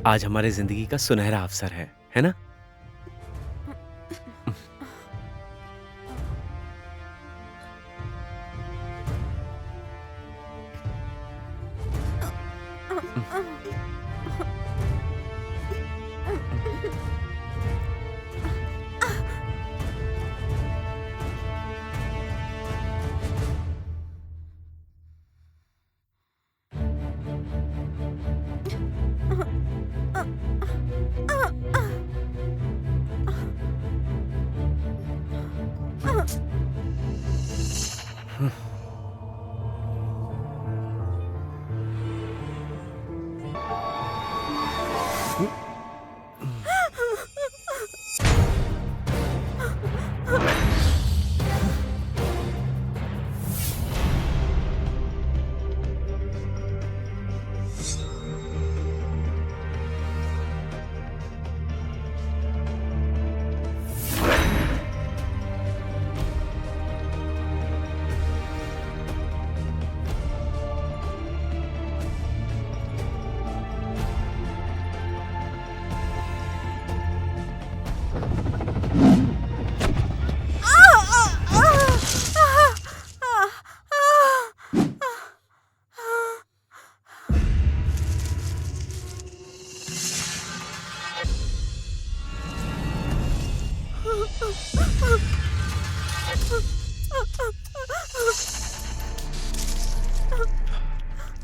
आज हमारे जिंदगी का सुनहरा अवसर है ना?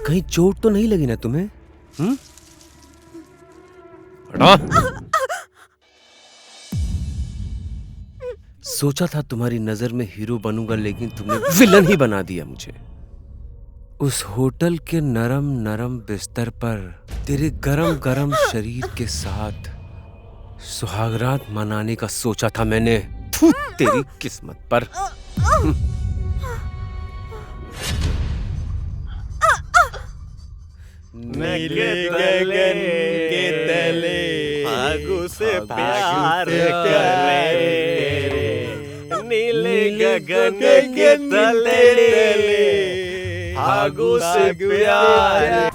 कहीं चोट तो नहीं लगी ना तुम्हें? हटा। सोचा था तुम्हारी नजर में हीरो बनूंगा, लेकिन तुमने विलन ही बना दिया मुझे। उस होटल के नरम नरम बिस्तर पर तेरे गरम गरम शरीर के साथ सुहागरात मनाने का सोचा था मैंने। थू, तेरी किस्मत पर। नीले गगन के तले फागु से प्यार करे, नीले गगन के तले फागु से प्यार।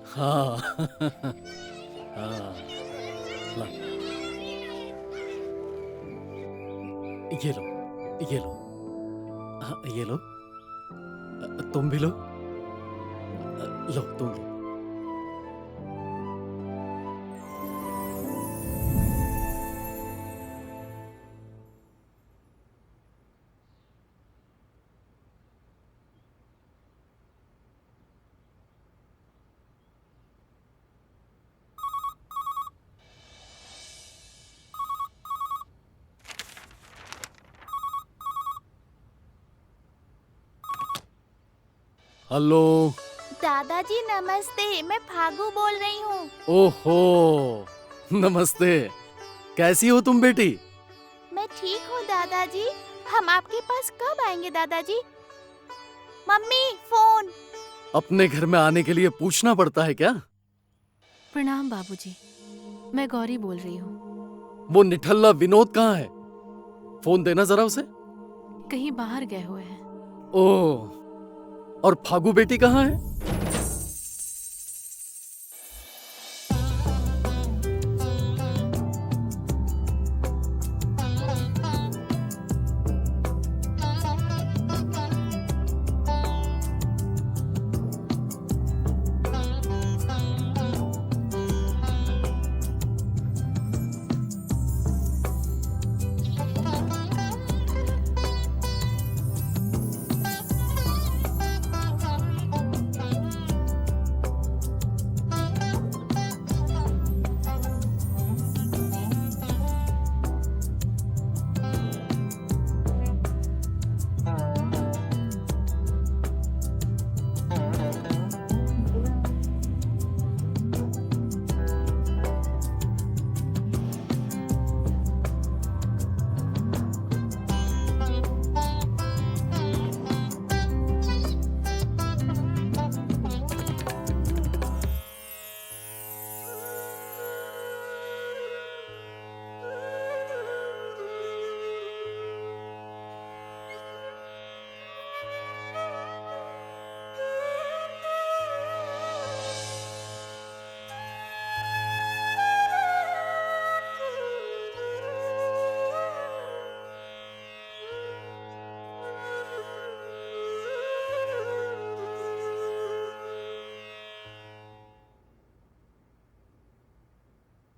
हाँ। हाँ, ला। ये लो, ये लो। हाँ, ये लो। तुम भी लो। लो, तुम लो। हेलो। दादाजी नमस्ते, मैं फागू बोल रही हूँ। ओहो, नमस्ते। कैसी हो तुम बेटी? मैं ठीक हूँ दादाजी। हम आपके पास कब आएंगे दादाजी? Mummy phone. अपने घर में आने के लिए पूछना पड़ता है क्या? प्रणाम बाबूजी, मैं गौरी बोल रही हूँ। वो निठल्ला विनोद कहाँ है? फोन देना जरा उसे। कहीं बाहर गए हुए हैं। ओह, और फागू बेटी कहाँ है?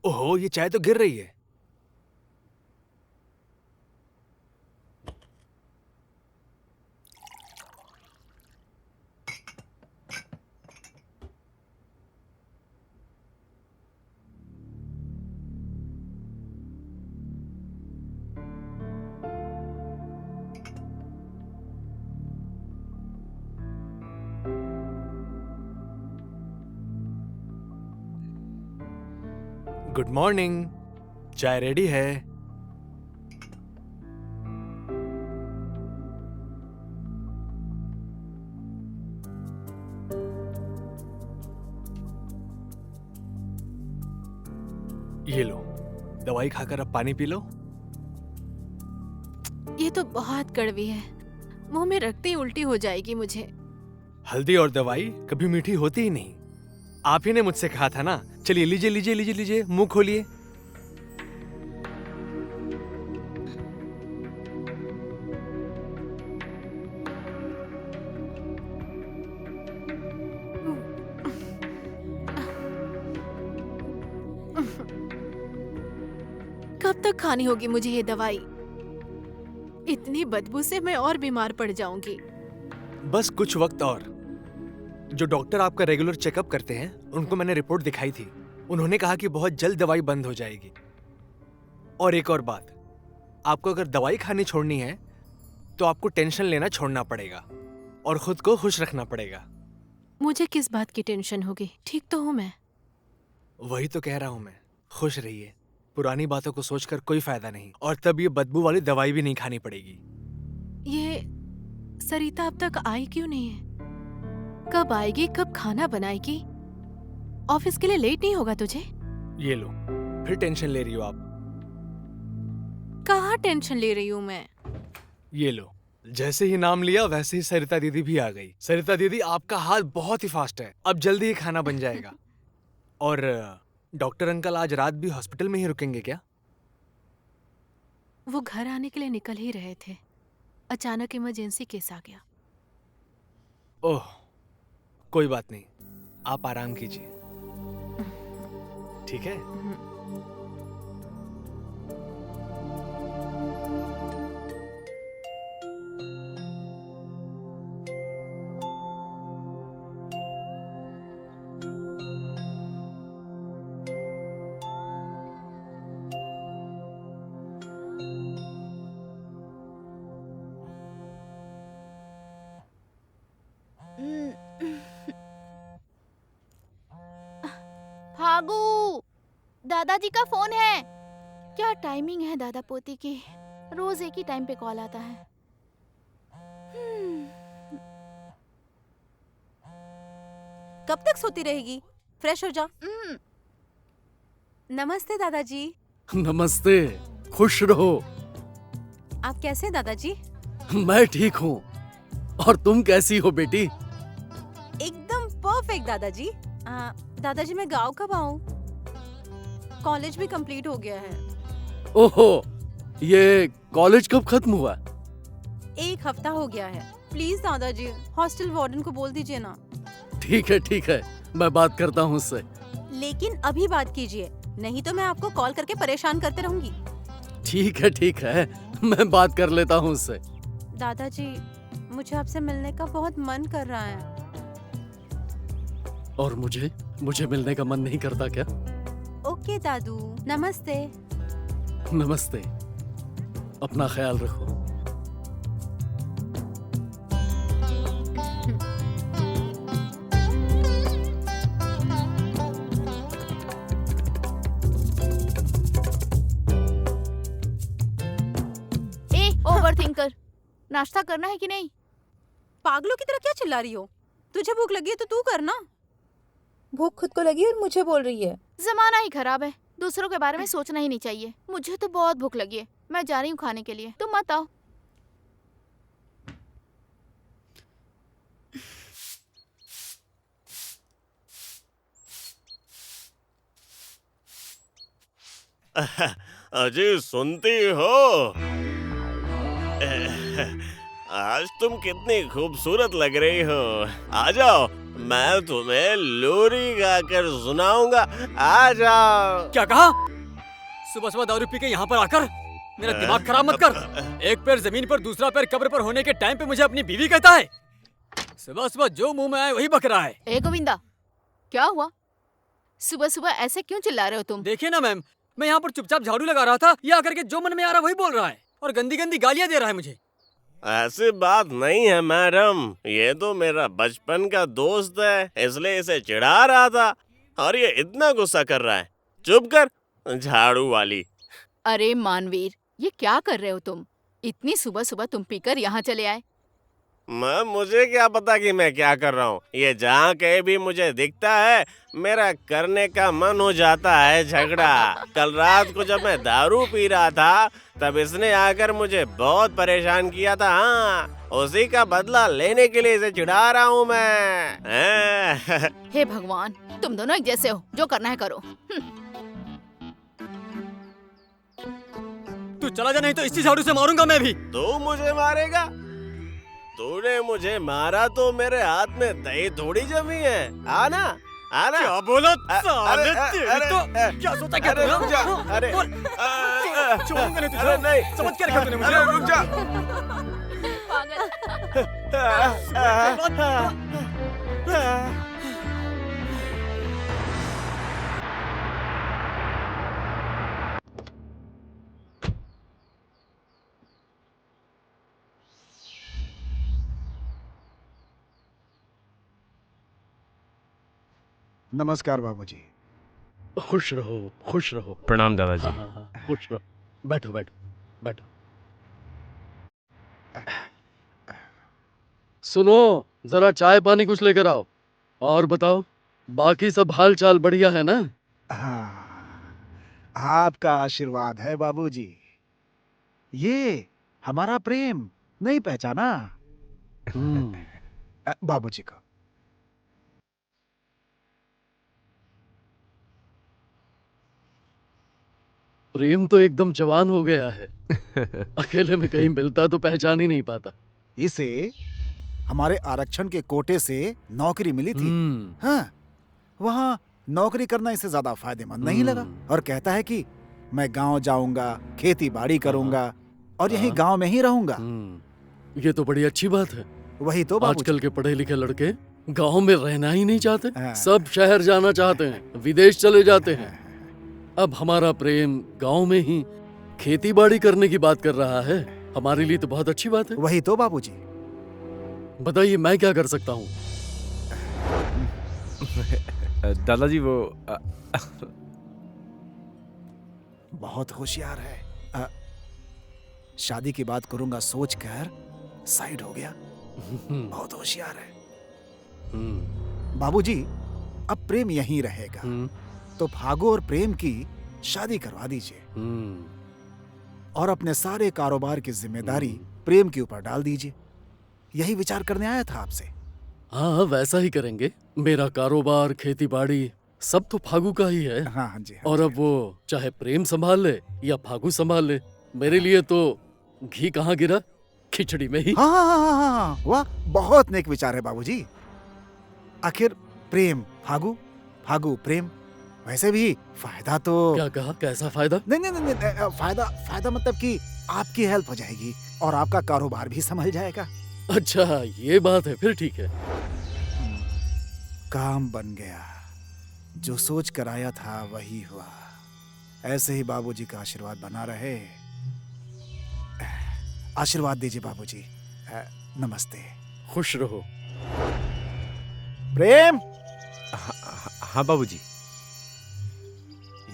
ओहो, ये चाय तो गिर रही है। गुड मॉर्निंग, चाय रेडी है। ये लो, दवाई खाकर अब पानी पी लो। ये तो बहुत कड़वी है, मुंह में रखते ही उल्टी हो जाएगी मुझे। हल्दी और दवाई कभी मीठी होती ही नहीं। आप ही ने मुझसे कहा था ना। चलिए लीजिए लीजिए लीजिए लीजिए, मुंह खोलिए। कब तक खानी होगी मुझे ये दवाई? इतनी बदबू से मैं और बीमार पड़ जाऊंगी। बस कुछ वक्त और। जो डॉक्टर आपका रेगुलर चेकअप करते हैं, उनको मैंने रिपोर्ट दिखाई थी। उन्होंने कहा कि बहुत जल्द दवाई बंद हो जाएगी। और एक और बात, आपको अगर दवाई खानी छोड़नी है तो आपको टेंशन लेना छोड़ना पड़ेगा और खुद को खुश रखना पड़ेगा। मुझे किस बात की टेंशन होगी? ठीक तो हूँ मैं। वही तो कह रहा हूं मैं, खुश रहिए। पुरानी बातों को सोचकर कोई फायदा नहीं, और तब ये बदबू वाली दवाई भी नहीं खानी पड़ेगी। ये सरिता अब तक आई क्यों नहीं है? कब आएगी, कब खाना बनाएगी? ऑफिस के लिए लेट नहीं होगा तुझे? ये लो, फिर टेंशन ले रही हो आप। कहाँ टेंशन ले रही हूँ मैं? ये लो, जैसे ही नाम लिया वैसे ही सरिता दीदी भी आ गई। सरिता दीदी, आपका हाल बहुत ही फास्ट है। अब जल्दी ही खाना बन जाएगा। और डॉक्टर अंकल आज रात भी हॉस्पिटल में ही रुकेंगे क्या? वो घर आने के लिए निकल ही रहे थे, अचानक इमरजेंसी केस आ गया। ओह, कोई बात नहीं, आप आराम कीजिए, ठीक है? फागू, दादाजी का फोन है। क्या टाइमिंग है दादा पोती की, रोज एक ही टाइम पे कॉल आता है। कब तक सोती रहेगी? फ्रेश हो जा। नमस्ते दादाजी। नमस्ते, खुश रहो। आप कैसे हैं दादाजी? मैं ठीक हूँ। और तुम कैसी हो बेटी? एकदम परफेक्ट दादाजी। दादाजी मैं गांव कब आऊँ? कॉलेज भी कंप्लीट हो गया है। ओहो, ये कॉलेज कब खत्म हुआ? 1 हफ्ता हो गया है। प्लीज दादाजी हॉस्टल वार्डन को बोल दीजिए ना। ठीक है, मैं बात करता हूँ उससे। लेकिन अभी बात कीजिए, नहीं तो मैं आपको कॉल करके परेशान करते रहूंगी। ठीक है, मैं बात कर लेता हूँ उससे। दादाजी मुझे आपसे मिलने का बहुत मन कर रहा है। और मुझे मिलने का मन नहीं करता क्या? ओके दादू, नमस्ते। नमस्ते, अपना ख्याल रखो। ओवरथिंकर, नाश्ता करना है कि नहीं? पागलों की तरह क्या चिल्ला रही हो? तुझे भूख लगी है तो तू करना। भूख खुद को लगी और मुझे बोल रही है। जमाना ही खराब है, दूसरों के बारे में सोचना ही नहीं चाहिए। मुझे तो बहुत भूख लगी है, मैं जा रही हूँ खाने के लिए, तुम मत आओ। अजी सुनती हो? आज तुम कितनी खूबसूरत लग रही हो। आ जाओ, मैं तुम्हें लोरी गाकर सुनाऊंगा। आ जाओ। क्या कहा? सुबह सुबह दारू पी के यहाँ पर आकर मेरा दिमाग खराब मत कर। एक पैर जमीन पर दूसरा पैर कब्र पर होने के टाइम पे मुझे अपनी बीवी कहता है। सुबह सुबह जो मुंह में आए वही बक रहा है। ए गोविंदा, क्या हुआ? सुबह सुबह ऐसे क्यों चिल्ला रहे हो तुम? देखिए ना मैम, मैं यहाँ पर चुपचाप झाड़ू लगा रहा था, ये आकर के जो मन में आ रहा वही बोल रहा है और गंदी गंदी गालियाँ दे रहा है मुझे। ऐसी बात नहीं है मैडम, ये तो मेरा बचपन का दोस्त है, इसलिए इसे चिढ़ा रहा था और ये इतना गुस्सा कर रहा है। चुप कर झाड़ू वाली। अरे मानवीर, ये क्या कर रहे हो तुम? इतनी सुबह सुबह तुम पीकर यहाँ चले आए। मैम मुझे क्या पता कि मैं क्या कर रहा हूँ। ये जहाँ कहीं भी मुझे दिखता है मेरा करने का मन हो जाता है झगड़ा। कल रात को जब मैं दारू पी रहा था तब इसने आकर मुझे बहुत परेशान किया था। हाँ, उसी का बदला लेने के लिए इसे चिढ़ा रहा हूँ मैं। हे भगवान, तुम दोनों एक जैसे हो, जो करना है करो। तू चला जा, नहीं तो इसी झाड़ू से मारूंगा मैं भी। तू मुझे मारेगा? तूने मुझे मारा तो मेरे हाथ में दही थोड़ी जमी है। आना आना। क्या बोला? अरे, तेरी तो क्या सोचा क्या अरे रुक जा। अरे छोड़ूंगा नहीं तुझे। अरे नहीं, समझ क्या रखा तूने मुझे? अरे रुक जा। नमस्कार बाबूजी। खुश रहो। प्रणाम दादाजी। हाँ, खुश रहो। बैठो। सुनो, जरा चाय पानी कुछ लेकर आओ। और बताओ, बाकी सब हाल चाल बढ़िया है ना? हाँ, आपका आशीर्वाद है बाबूजी। ये हमारा प्रेम नहीं पहचाना? बाबूजी को प्रेम तो एकदम जवान हो गया है। अकेले में कहीं मिलता तो पहचान ही नहीं पाता। इसे हमारे आरक्षण के कोटे से नौकरी मिली थी। हाँ, वहाँ नौकरी करना इसे ज्यादा फायदेमंद नहीं लगा और कहता है कि मैं गांव जाऊंगा, खेती बाड़ी करूंगा और यही गांव में ही रहूंगा। ये तो बड़ी अच्छी बात है। वही तो बाबूजी। आजकल के पढ़े लिखे लड़के गांव में रहना ही नहीं चाहते। हाँ। सब शहर जाना चाहते हैं, विदेश चले जाते हैं। अब हमारा प्रेम गांव में ही खेती बाड़ी करने की बात कर रहा है। हमारे लिए तो बहुत अच्छी बात है। वही तो बाबूजी। बताइए मैं क्या कर सकता हूँ? दादाजी वो बहुत होशियार है। शादी की बात करूंगा सोचकर साइड हो गया। बहुत होशियार है। बाबूजी, अब प्रेम यहीं रहेगा तो फागू और प्रेम की शादी करवा दीजिए हम्म, और अपने सारे कारोबार की जिम्मेदारी हम्म। प्रेम के ऊपर डाल दीजिए। यही विचार करने आया था आपसे। हाँ वैसा ही करेंगे। मेरा कारोबार, खेती बाड़ी सब तो फागू का ही है। हाँ हाँ जी, हाँ और जी। अब वो चाहे प्रेम संभाल ले या फागू संभाल ले, मेरे लिए तो घी कहाँ गिरा, खिचड़ी में ही। हाँ हाँ हाँ हाँ हाँ हाँ, वाह, बहुत नेक विचार है बाबूजी। आखिर प्रेम फागू, फागू प्रेम, वैसे भी फायदा तो क्या कहा, कैसा फायदा? नहीं नहीं नहीं, नहीं फायदा फायदा मतलब कि आपकी हेल्प हो जाएगी और आपका कारोबार भी संभल जाएगा। अच्छा ये बात है, फिर ठीक है। काम बन गया, जो सोच कर आया था वही हुआ। ऐसे ही बाबूजी का आशीर्वाद बना रहे। आशीर्वाद दीजिए बाबूजी। नमस्ते। खुश रहो। प्रेम, हाँ बाबूजी।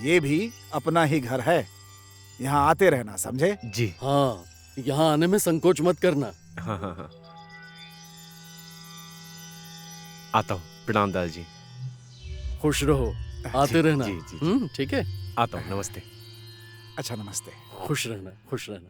ये भी अपना ही घर है, यहाँ आते रहना, समझे? जी। हाँ, यहाँ आने में संकोच मत करना। हाँ हाँ हाँ, आता हूँ। प्रणाम दादाजी। खुश रहो, आते रहना। जी जी जी। ठीक है, आता हूँ। नमस्ते। अच्छा नमस्ते। खुश रहना, खुश रहना।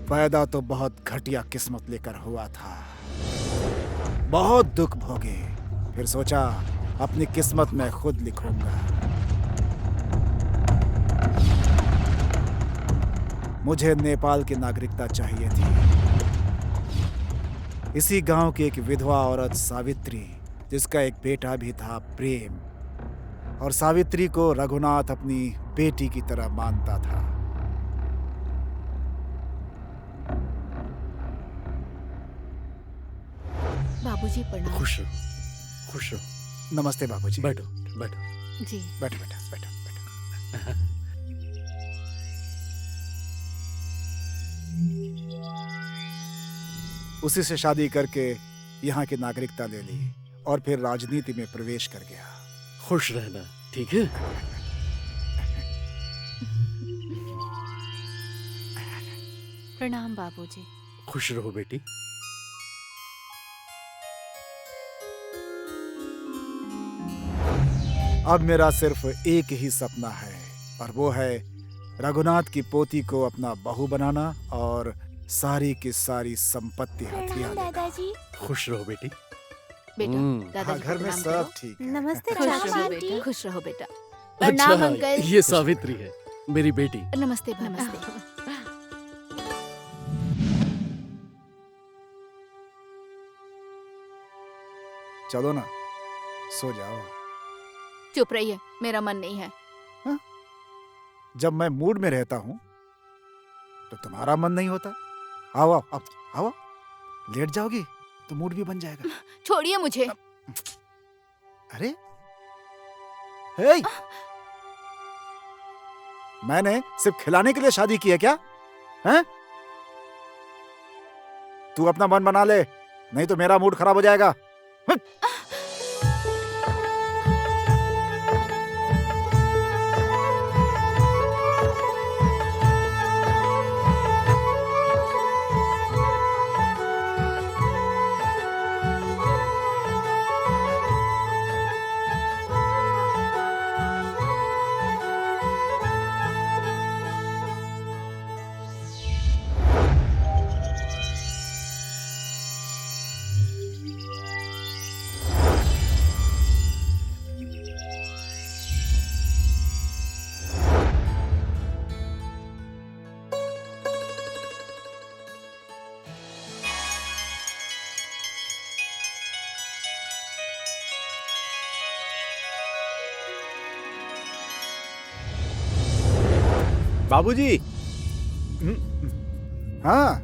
पैदा तो बहुत घटिया किस्मत लेकर हुआ था, बहुत दुख भोगे, फिर सोचा अपनी किस्मत मैं खुद लिखूंगा। मुझे नेपाल की नागरिकता चाहिए थी। इसी गांव की एक विधवा औरत सावित्री, जिसका एक बेटा भी था प्रेम, और सावित्री को रघुनाथ अपनी बेटी की तरह मानता था। बाबूजी प्रणाम। खुश रहो, खुश रहो। नमस्ते बाबूजी। बैठो, बैठो। जी। बैठो बेटा, बैठो बैठो। उसी से शादी करके यहाँ की नागरिकता ले ली और फिर राजनीति में प्रवेश कर गया। खुश रहना, ठीक है? प्रणाम बाबूजी। खुश रहो बेटी। अब मेरा सिर्फ एक ही सपना है, और वो है रघुनाथ की पोती को अपना बहू बनाना और सारी की सारी संपत्ति हथिया लेना। दादाजी। खुश रहो बेटी। बेटा, हम्म। दादाजी हाँ, घर को में प्रणाम सब करो। ठीक है। नमस्ते खुश रामा रहो आंटी। बेटा, खुश रहो बेटा। प्रणाम अच्छा, अंकल। ये सावित्री है, मेरी बेटी। नमस्ते नमस्ते। चलो ना, सो जाओ। चुप रहिए, मेरा मन नहीं है। जब मैं मूड में रहता हूँ तो तुम्हारा मन नहीं होता। आओ आओ अब आओ, लेट जाओगी तो मूड भी बन जाएगा। छोड़िए मुझे। अरे हे, मैंने सिर्फ खिलाने के लिए शादी की है क्या? हैं? तू अपना मन बना ले, नहीं तो मेरा मूड खराब हो जाएगा। बाबूजी। हाँ,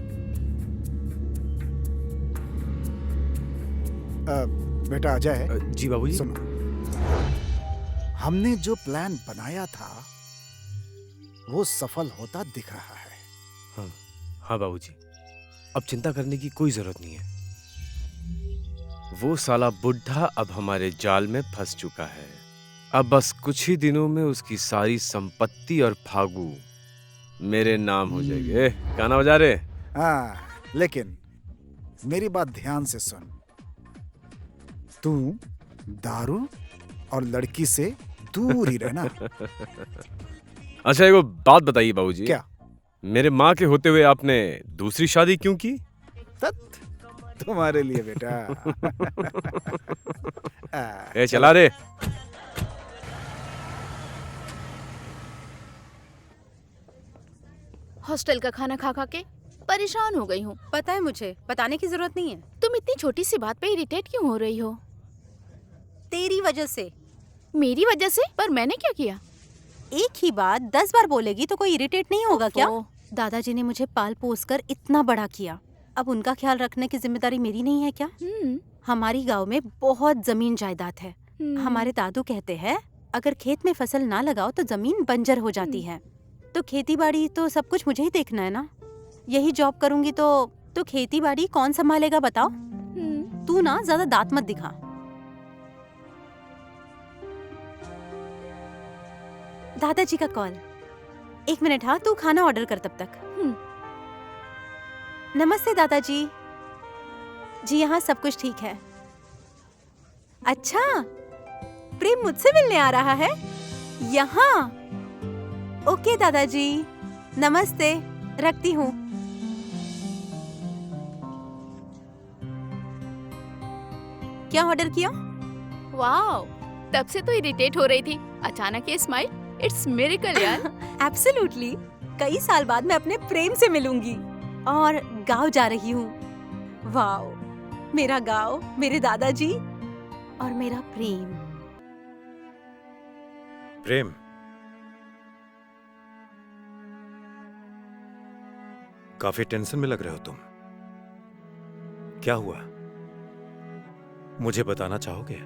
बेटा अजय, जी बाबूजी। सुनो, हमने जो प्लान बनाया था वो सफल होता दिख रहा है। हाँ हाँ बाबूजी, अब चिंता करने की कोई जरूरत नहीं है। वो साला बुढ़ा अब हमारे जाल में फंस चुका है। अब बस कुछ ही दिनों में उसकी सारी संपत्ति और फागू मेरे नाम हो जाएंगे। गाना बजा रहे? हाँ, लेकिन मेरी बात ध्यान से सुन। तू दारू और लड़की से दूर ही रहना। अच्छा एक बात बताइए बाबूजी। क्या? मेरे माँ के होते हुए आपने दूसरी शादी क्यों की? तत् तुम्हारे लिए बेटा। ए चला रे। हॉस्टल का खाना खा खा के परेशान हो गई हूँ। पता है, मुझे बताने की जरूरत नहीं है। तुम इतनी छोटी सी बात पे इरिटेट क्यों हो रही हो? तेरी वजह से। मेरी वजह से? पर मैंने क्या किया? एक ही बात 10 बार बोलेगी तो कोई इरिटेट नहीं होगा क्या? ओफो। दादाजी ने मुझे पाल पोस कर इतना बड़ा किया, अब उनका ख्याल रखने की जिम्मेदारी मेरी नहीं है क्या? हमारी गांव में बहुत जमीन जायदाद है। हमारे दादू कहते हैं अगर खेत में फसल ना लगाओ तो जमीन बंजर हो जाती है। तो खेती बाड़ी तो सब कुछ मुझे ही देखना है ना। यही जॉब करूंगी तो खेती बाड़ी कौन संभालेगा बताओ? तू ना ज्यादा दांत मत दिखा। दादाजी का कॉल। 1 मिनट, हाँ, तू खाना ऑर्डर कर तब तक। नमस्ते दादाजी। जी यहाँ सब कुछ ठीक है। अच्छा, प्रेम मुझसे मिलने आ रहा है यहाँ? ओके दादाजी, नमस्ते, रखती हूँ। क्या ऑर्डर किया? वाओ, तब से तो इरिटेट हो रही थी, अचानक ये स्माइल, इट्स मिरेकल यार। एब्सोल्युटली। कई साल बाद मैं अपने प्रेम से मिलूंगी और गांव जा रही हूँ। वाओ, मेरा गांव, मेरे दादाजी और मेरा प्रेम। प्रेम, काफी टेंशन में लग रहे हो तुम। क्या हुआ, मुझे बताना चाहोगे?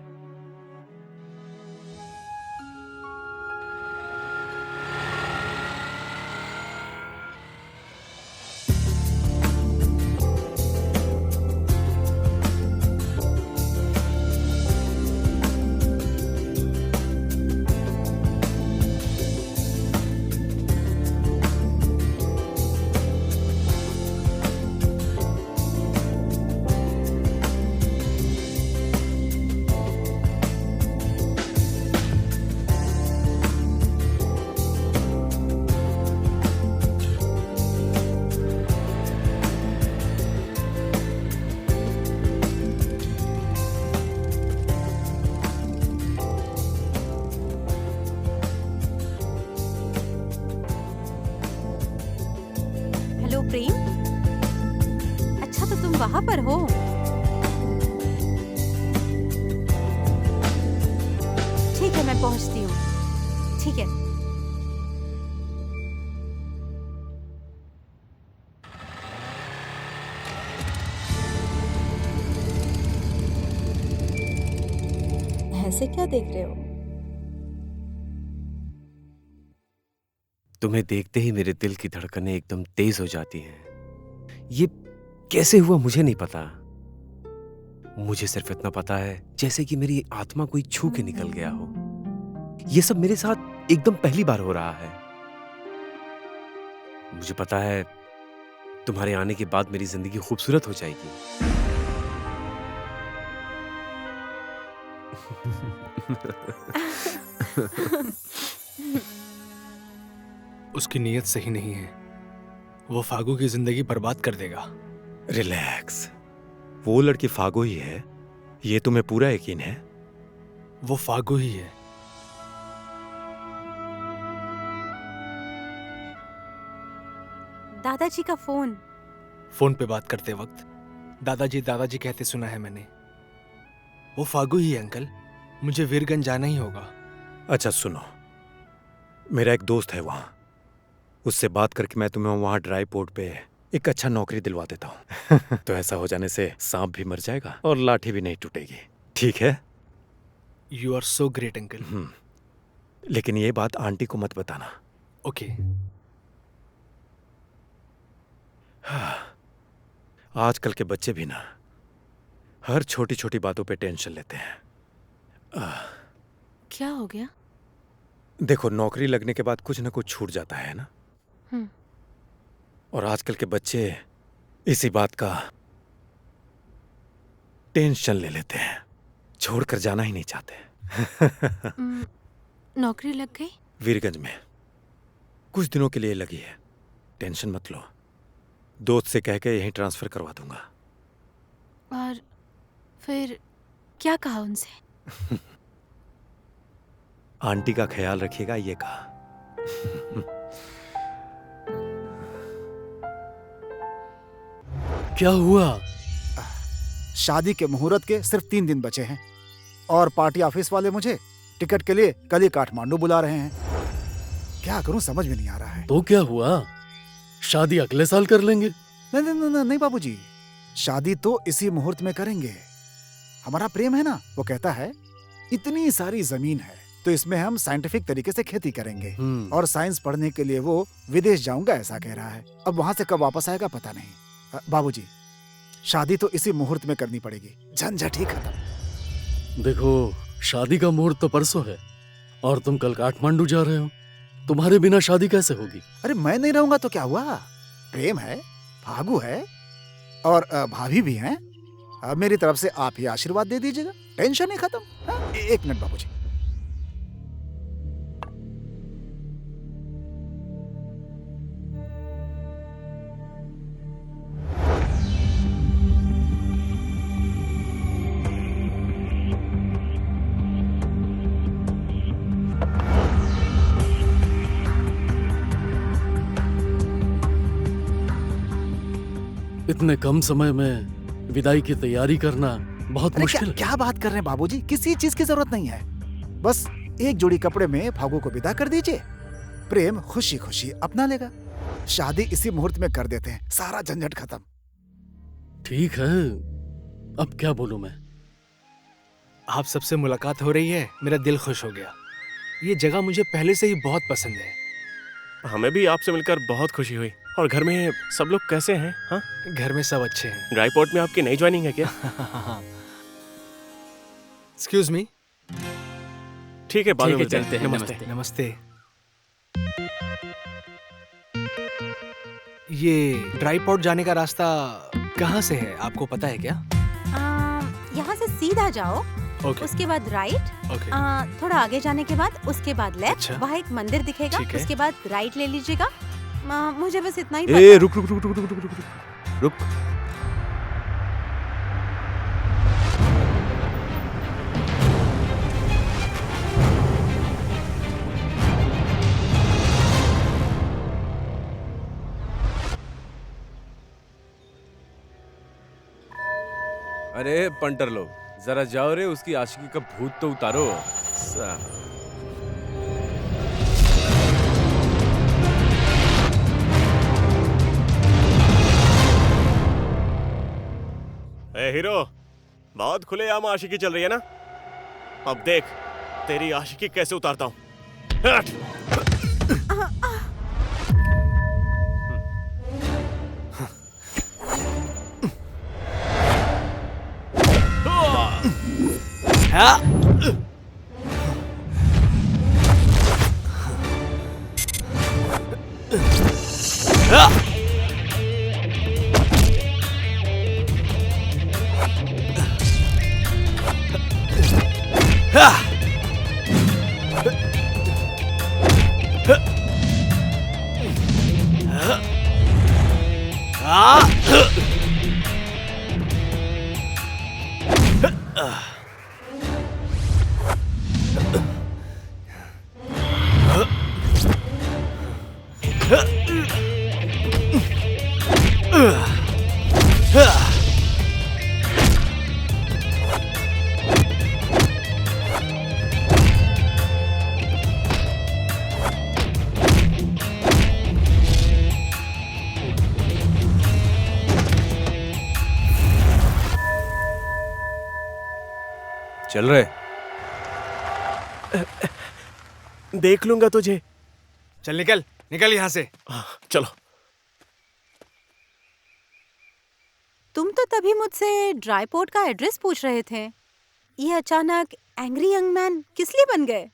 हेलो प्रेम, अच्छा तो तुम वहाँ पर हो। ठीक है, मैं पहुँचती हूँ। ठीक है। ऐसे क्या देख रहे हो? तुम्हें देखते ही मेरे दिल की धड़कनें एकदम तेज हो जाती हैं। ये कैसे हुआ मुझे नहीं पता। मुझे सिर्फ इतना पता है जैसे कि मेरी आत्मा कोई छू के निकल गया हो। ये सब मेरे साथ एकदम पहली बार हो रहा है। मुझे पता है तुम्हारे आने के बाद मेरी जिंदगी खूबसूरत हो जाएगी। उसकी नीयत सही नहीं है। वो फागू की जिंदगी बर्बाद कर देगा। रिलैक्स, वो लड़की फागू ही है, ये तुम्हें पूरा यकीन है? वो फागू ही है। दादाजी का फोन। फोन पे बात करते वक्त दादाजी दादाजी कहते सुना है मैंने। वो फागू ही है अंकल, मुझे वीरगंज जाना ही होगा। अच्छा सुनो, मेरा एक दोस्त है वहां, उससे बात करके मैं तुम्हें वहां ड्राई पोर्ट पे एक अच्छा नौकरी दिलवा देता हूँ। तो ऐसा हो जाने से सांप भी मर जाएगा और लाठी भी नहीं टूटेगी। ठीक है? You are so great uncle. लेकिन ये बात आंटी को मत बताना। ओके। आजकल के बच्चे भी ना हर छोटी छोटी बातों पे टेंशन लेते हैं। क्या हो गया? देखो, नौकरी लगने के बाद कुछ ना कुछ छूट जाता है ना। और आजकल के बच्चे इसी बात का टेंशन ले लेते हैं, छोड़कर जाना ही नहीं चाहते। नौकरी लग गई? वीरगंज में कुछ दिनों के लिए लगी है, टेंशन मत लो। दोस्त से कह के यहीं ट्रांसफर करवा दूंगा। और फिर क्या कहा उनसे? आंटी का ख्याल रखिएगा, ये कहा। क्या हुआ? शादी के मुहूर्त के सिर्फ 3 दिन बचे हैं और पार्टी ऑफिस वाले मुझे टिकट के लिए कल ही काठमांडू बुला रहे हैं। क्या करूं समझ में नहीं आ रहा है। तो क्या हुआ? शादी अगले साल कर लेंगे। नहीं नहीं नहीं, नहीं बाबूजी, शादी तो इसी मुहूर्त में करेंगे। हमारा प्रेम है ना, वो कहता है इतनी सारी जमीन है तो इसमें हम साइंटिफिक तरीके से खेती करेंगे। और साइंस पढ़ने के लिए वो विदेश जाऊंगा ऐसा कह रहा है। अब वहां से कब वापस आएगा पता नहीं। बाबूजी, शादी तो इसी मुहूर्त में करनी पड़ेगी, झंझट ही खत्म। देखो, शादी का मुहूर्त तो परसों है और तुम कल काठमांडू जा रहे हो। तुम्हारे बिना शादी कैसे होगी? अरे मैं नहीं रहूंगा तो क्या हुआ? प्रेम है, फागू है और भाभी भी हैं। मेरी तरफ से आप ही आशीर्वाद दे दीजिएगा, टेंशन ही खत्म। एक मिनट बाबूजी। इतने कम समय में विदाई की तैयारी करना बहुत मुश्किल है। क्या बात कर रहे हैं बाबूजी, किसी चीज की जरूरत नहीं है। बस एक जोड़ी कपड़े में फागू को विदा कर दीजिए, प्रेम खुशी खुशी अपना लेगा। शादी इसी मुहूर्त में कर देते हैं, सारा झंझट खत्म। ठीक है, अब क्या बोलूं मैं? आप सबसे मुलाकात हो रही है, मेरा दिल खुश हो गया। ये जगह मुझे पहले से ही बहुत पसंद है। हमें भी आपसे मिलकर बहुत खुशी हुई। और घर में सब लोग कैसे हैं? हाँ, घर में सब अच्छे हैं। ड्राई पोर्ट में आपकी नई ज्वाइनिंग है क्या? Excuse me. ठीक है, बाद में ठीक है, मिलते हैं। नमस्ते। नमस्ते। ये ड्राई पोर्ट जाने का रास्ता कहाँ से है, आपको पता है क्या? यहाँ से सीधा जाओ, उसके बाद राइट, थोड़ा आगे जाने के बाद उसके बाद लेफ्ट। अच्छा। वहाँ एक मंदिर दिखेगा, उसके बाद राइट ले लीजिएगा। मुझे बस इतना ही ए, पता है। रुक रुक रुक रुक रुक रुक रुक रुक। अरे पंटर लोग, जरा जाओ रे, उसकी आशिकी का भूत तो उतारो। ए हीरो, बहुत खुलेआम आशिकी चल रही है ना? अब देख तेरी आशिकी कैसे उतारता हूँ। चल रहे। देख लूंगा तुझे। चल निकल निकल यहाँ से। चलो। तुम तो तभी मुझसे ड्राई पोर्ट का एड्रेस पूछ रहे थे। ये अचानक एंग्री यंग मैन किस लिए बन गए?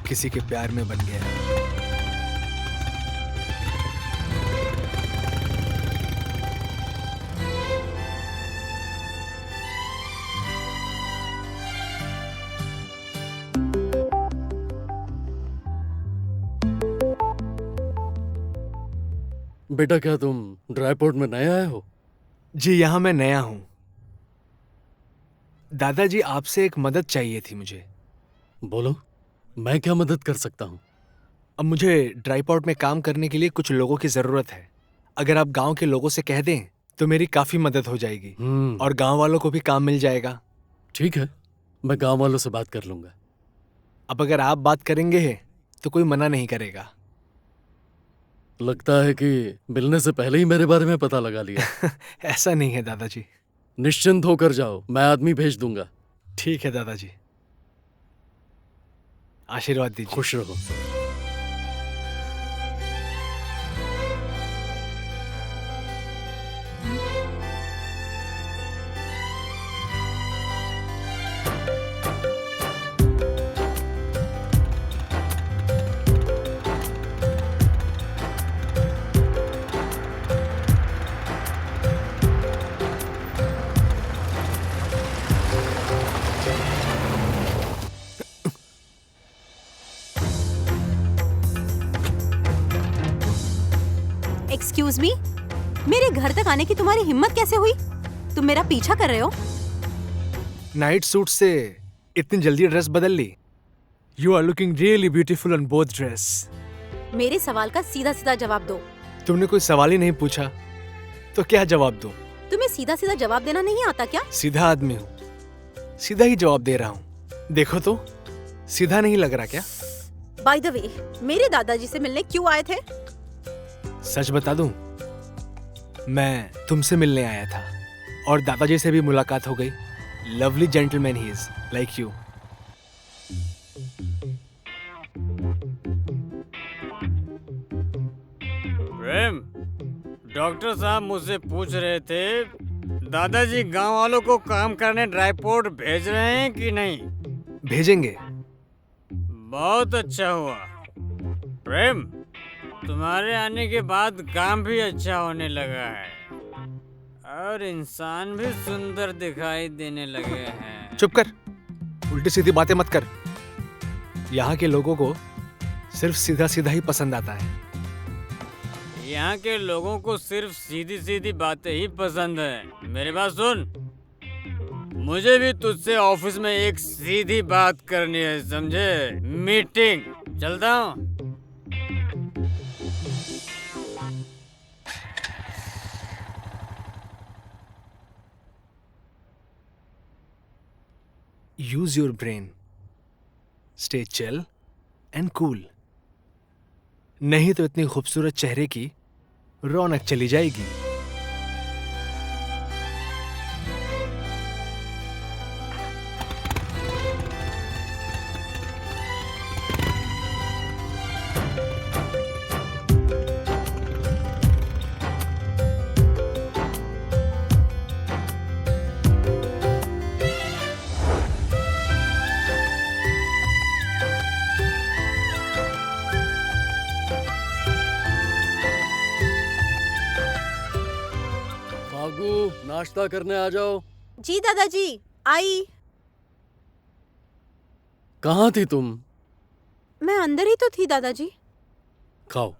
किसी के प्यार में बन गया। बेटा क्या तुम ड्राई पोर्ट में नए आए हो? जी यहाँ मैं नया हूँ। दादाजी आपसे एक मदद चाहिए थी मुझे। बोलो, मैं क्या मदद कर सकता हूँ? अब मुझे ड्राई पोर्ट में काम करने के लिए कुछ लोगों की जरूरत है। अगर आप गांव के लोगों से कह दें तो मेरी काफी मदद हो जाएगी और गांव वालों को भी काम मिल जाएगा। ठीक है, मैं गांव वालों से बात कर लूंगा। अब अगर आप बात करेंगे तो कोई मना नहीं करेगा। लगता है कि मिलने से पहले ही मेरे बारे में पता लगा लिया। ऐसा नहीं है दादाजी। निश्चिंत होकर जाओ, मैं आदमी भेज दूंगा। ठीक है दादाजी, आशीर्वाद दीजिए। खुश रहो। एक्सक्यूज मी, मेरे घर तक आने की तुम्हारी हिम्मत कैसे हुई? तुम मेरा पीछा कर रहे हो? नाइट सूट से इतनी जल्दी ड्रेस बदल ली? You are looking really beautiful on both dress. मेरे सवाल का सीधा सीधा जवाब दो। तुमने कोई सवाल ही नहीं पूछा तो क्या जवाब दूं? तुम्हें सीधा सीधा जवाब देना नहीं आता क्या? सीधा आदमी हूँ, सीधा ही जवाब दे रहा हूँ। देखो तो सीधा नहीं लग रहा क्या? बाय द वे, मेरे दादाजी से मिलने क्यों आए थे? सच बता दूं, मैं तुमसे मिलने आया था और दादाजी से भी मुलाकात हो गई। Lovely gentleman he is, like you. Prem, doctor साहब मुझसे पूछ रहे थे दादाजी गांव वालों को काम करने ड्राई पोर्ट भेज रहे हैं कि नहीं? भेजेंगे। बहुत अच्छा हुआ। प्रेम, तुम्हारे आने के बाद काम भी अच्छा होने लगा है और इंसान भी सुंदर दिखाई देने लगे हैं। चुप कर, उल्टी सीधी बातें मत कर। यहाँ के लोगों को सिर्फ सीधा सीधा ही पसंद आता है। यहाँ के लोगों को सिर्फ सीधी सीधी बातें ही पसंद है। मेरी बात सुन, मुझे भी तुझसे ऑफिस में एक सीधी बात करनी है, समझे? मीटिंग। चलता हूँ। Use your brain. Stay chill and cool. नहीं तो इतनी खूबसूरत चेहरे की रौनक चली जाएगी। नाश्ता करने आ जाओ। जी दादाजी, आई। कहाँ थी तुम? मैं अंदर ही तो थी दादाजी। खाओ।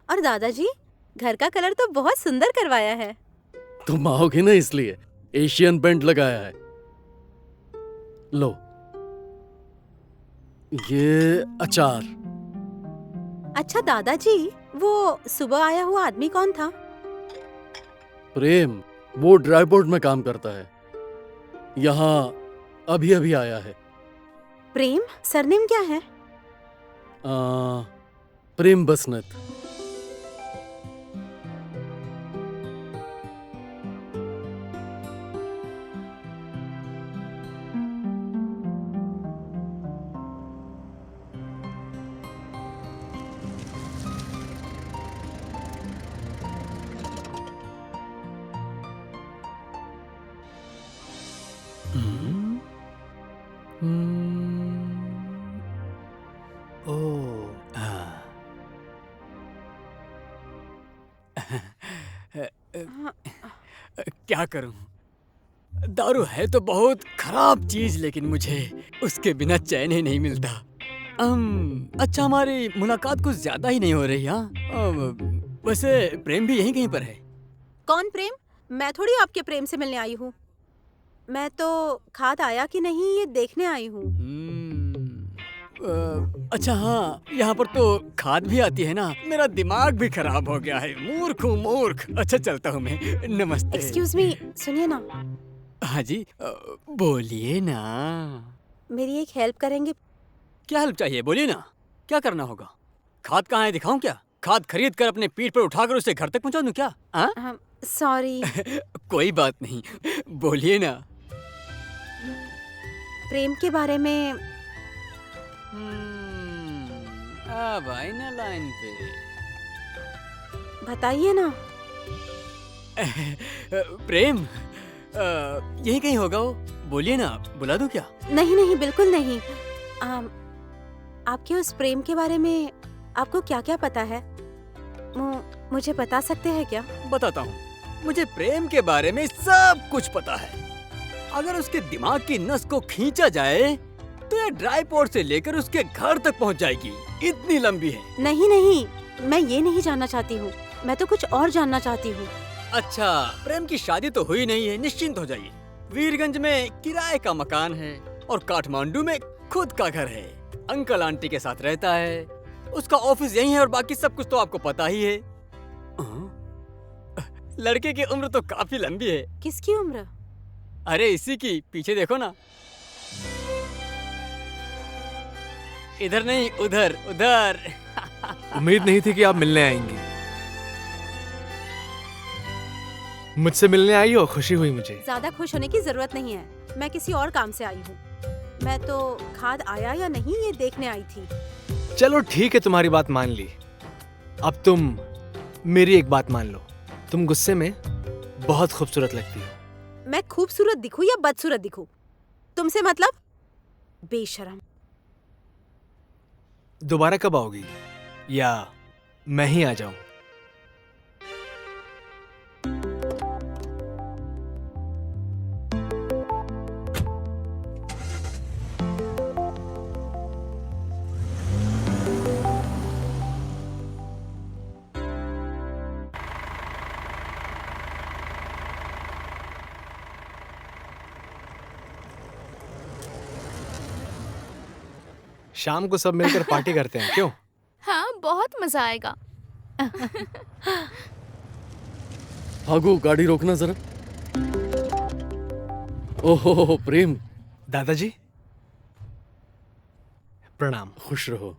और दादाजी, घर का कलर तो बहुत सुंदर करवाया है। तुम आओगे ना इसलिए एशियन पेंट लगाया है। लो, ये अचार। अच्छा दादाजी, वो सुबह आया हुआ आदमी कौन था? प्रेम, वो ड्राई पोर्ट में काम करता है। यहाँ अभी अभी आया है। प्रेम? सरनेम क्या है? प्रेम बसनत। क्या करूं? दारू है तो बहुत खराब चीज, लेकिन मुझे उसके बिना चैन ही नहीं मिलता। अच्छा, हमारी मुलाकात कुछ ज्यादा ही नहीं हो रही। हाँ, वैसे प्रेम भी यहीं कहीं पर है। कौन प्रेम? मैं थोड़ी आपके प्रेम से मिलने आई हूँ। मैं तो खाद आया कि नहीं ये देखने आई हूँ। अच्छा हाँ, यहाँ पर तो खाद भी आती है ना। मेरा दिमाग भी खराब हो गया है। मूर्ख हूँ, मूर्ख। अच्छा, चलता हूँ मैं। नमस्ते। एक्सक्यूज मी, सुनिए ना। हाँ जी, बोलिए ना। मेरी एक हेल्प करेंगे? क्या हेल्प चाहिए? बोलिए ना, क्या करना होगा? खाद कहाँ है, दिखाऊं क्या? खाद खरीद कर अपने पीठ पर उठाकर उसे घर तक पहुँचा दूं क्या? सॉरी। कोई बात नहीं, बोलिए ना। प्रेम के बारे में। अब आई ना लाइन पे। बताइए ना। प्रेम यही कहीं होगा वो। बोलिए ना, बुला दूं क्या? नहीं नहीं, बिल्कुल नहीं। आपके उस प्रेम के बारे में आपको क्या क्या पता है? मुझे बता सकते हैं क्या? बताता हूँ। मुझे प्रेम के बारे में सब कुछ पता है। अगर उसके दिमाग की नस को खींचा जाए तो ये ड्राई पोर्ट से लेकर उसके घर तक पहुँच जाएगी। इतनी लंबी है। नहीं नहीं, मैं ये नहीं जानना चाहती हूँ। मैं तो कुछ और जानना चाहती हूँ। अच्छा, प्रेम की शादी तो हुई नहीं है, निश्चिंत हो जाइए। वीरगंज में किराए का मकान है और काठमांडू में खुद का घर है। अंकल आंटी के साथ रहता है। उसका ऑफिस यही है और बाकी सब कुछ तो आपको पता ही है। लड़के की उम्र तो काफी लंबी है। किसकी उम्र? अरे इसी की, पीछे देखो ना। इधर नहीं, उधर उधर। उम्मीद नहीं थी कि आप मिलने आएंगी। मुझसे मिलने आई हो, खुशी हुई मुझे। ज्यादा खुश होने की जरूरत नहीं है। मैं किसी और काम से आई हूँ। मैं तो खाद आया या नहीं ये देखने आई थी। चलो ठीक है, तुम्हारी बात मान ली। अब तुम मेरी एक बात मान लो। तुम गुस्से में बहुत खूबसूरत लगती हो। मैं खूबसूरत दिखूं या बदसूरत दिखूं, तुमसे मतलब? बेशरम। दोबारा कब आओगी, या मैं ही आ जाऊं? शाम को सब मिलकर पार्टी करते हैं, क्यों? हाँ, बहुत मजा आएगा। भागो, गाड़ी रोकना जरा। ओहो प्रेम। दादाजी प्रणाम। खुश रहो।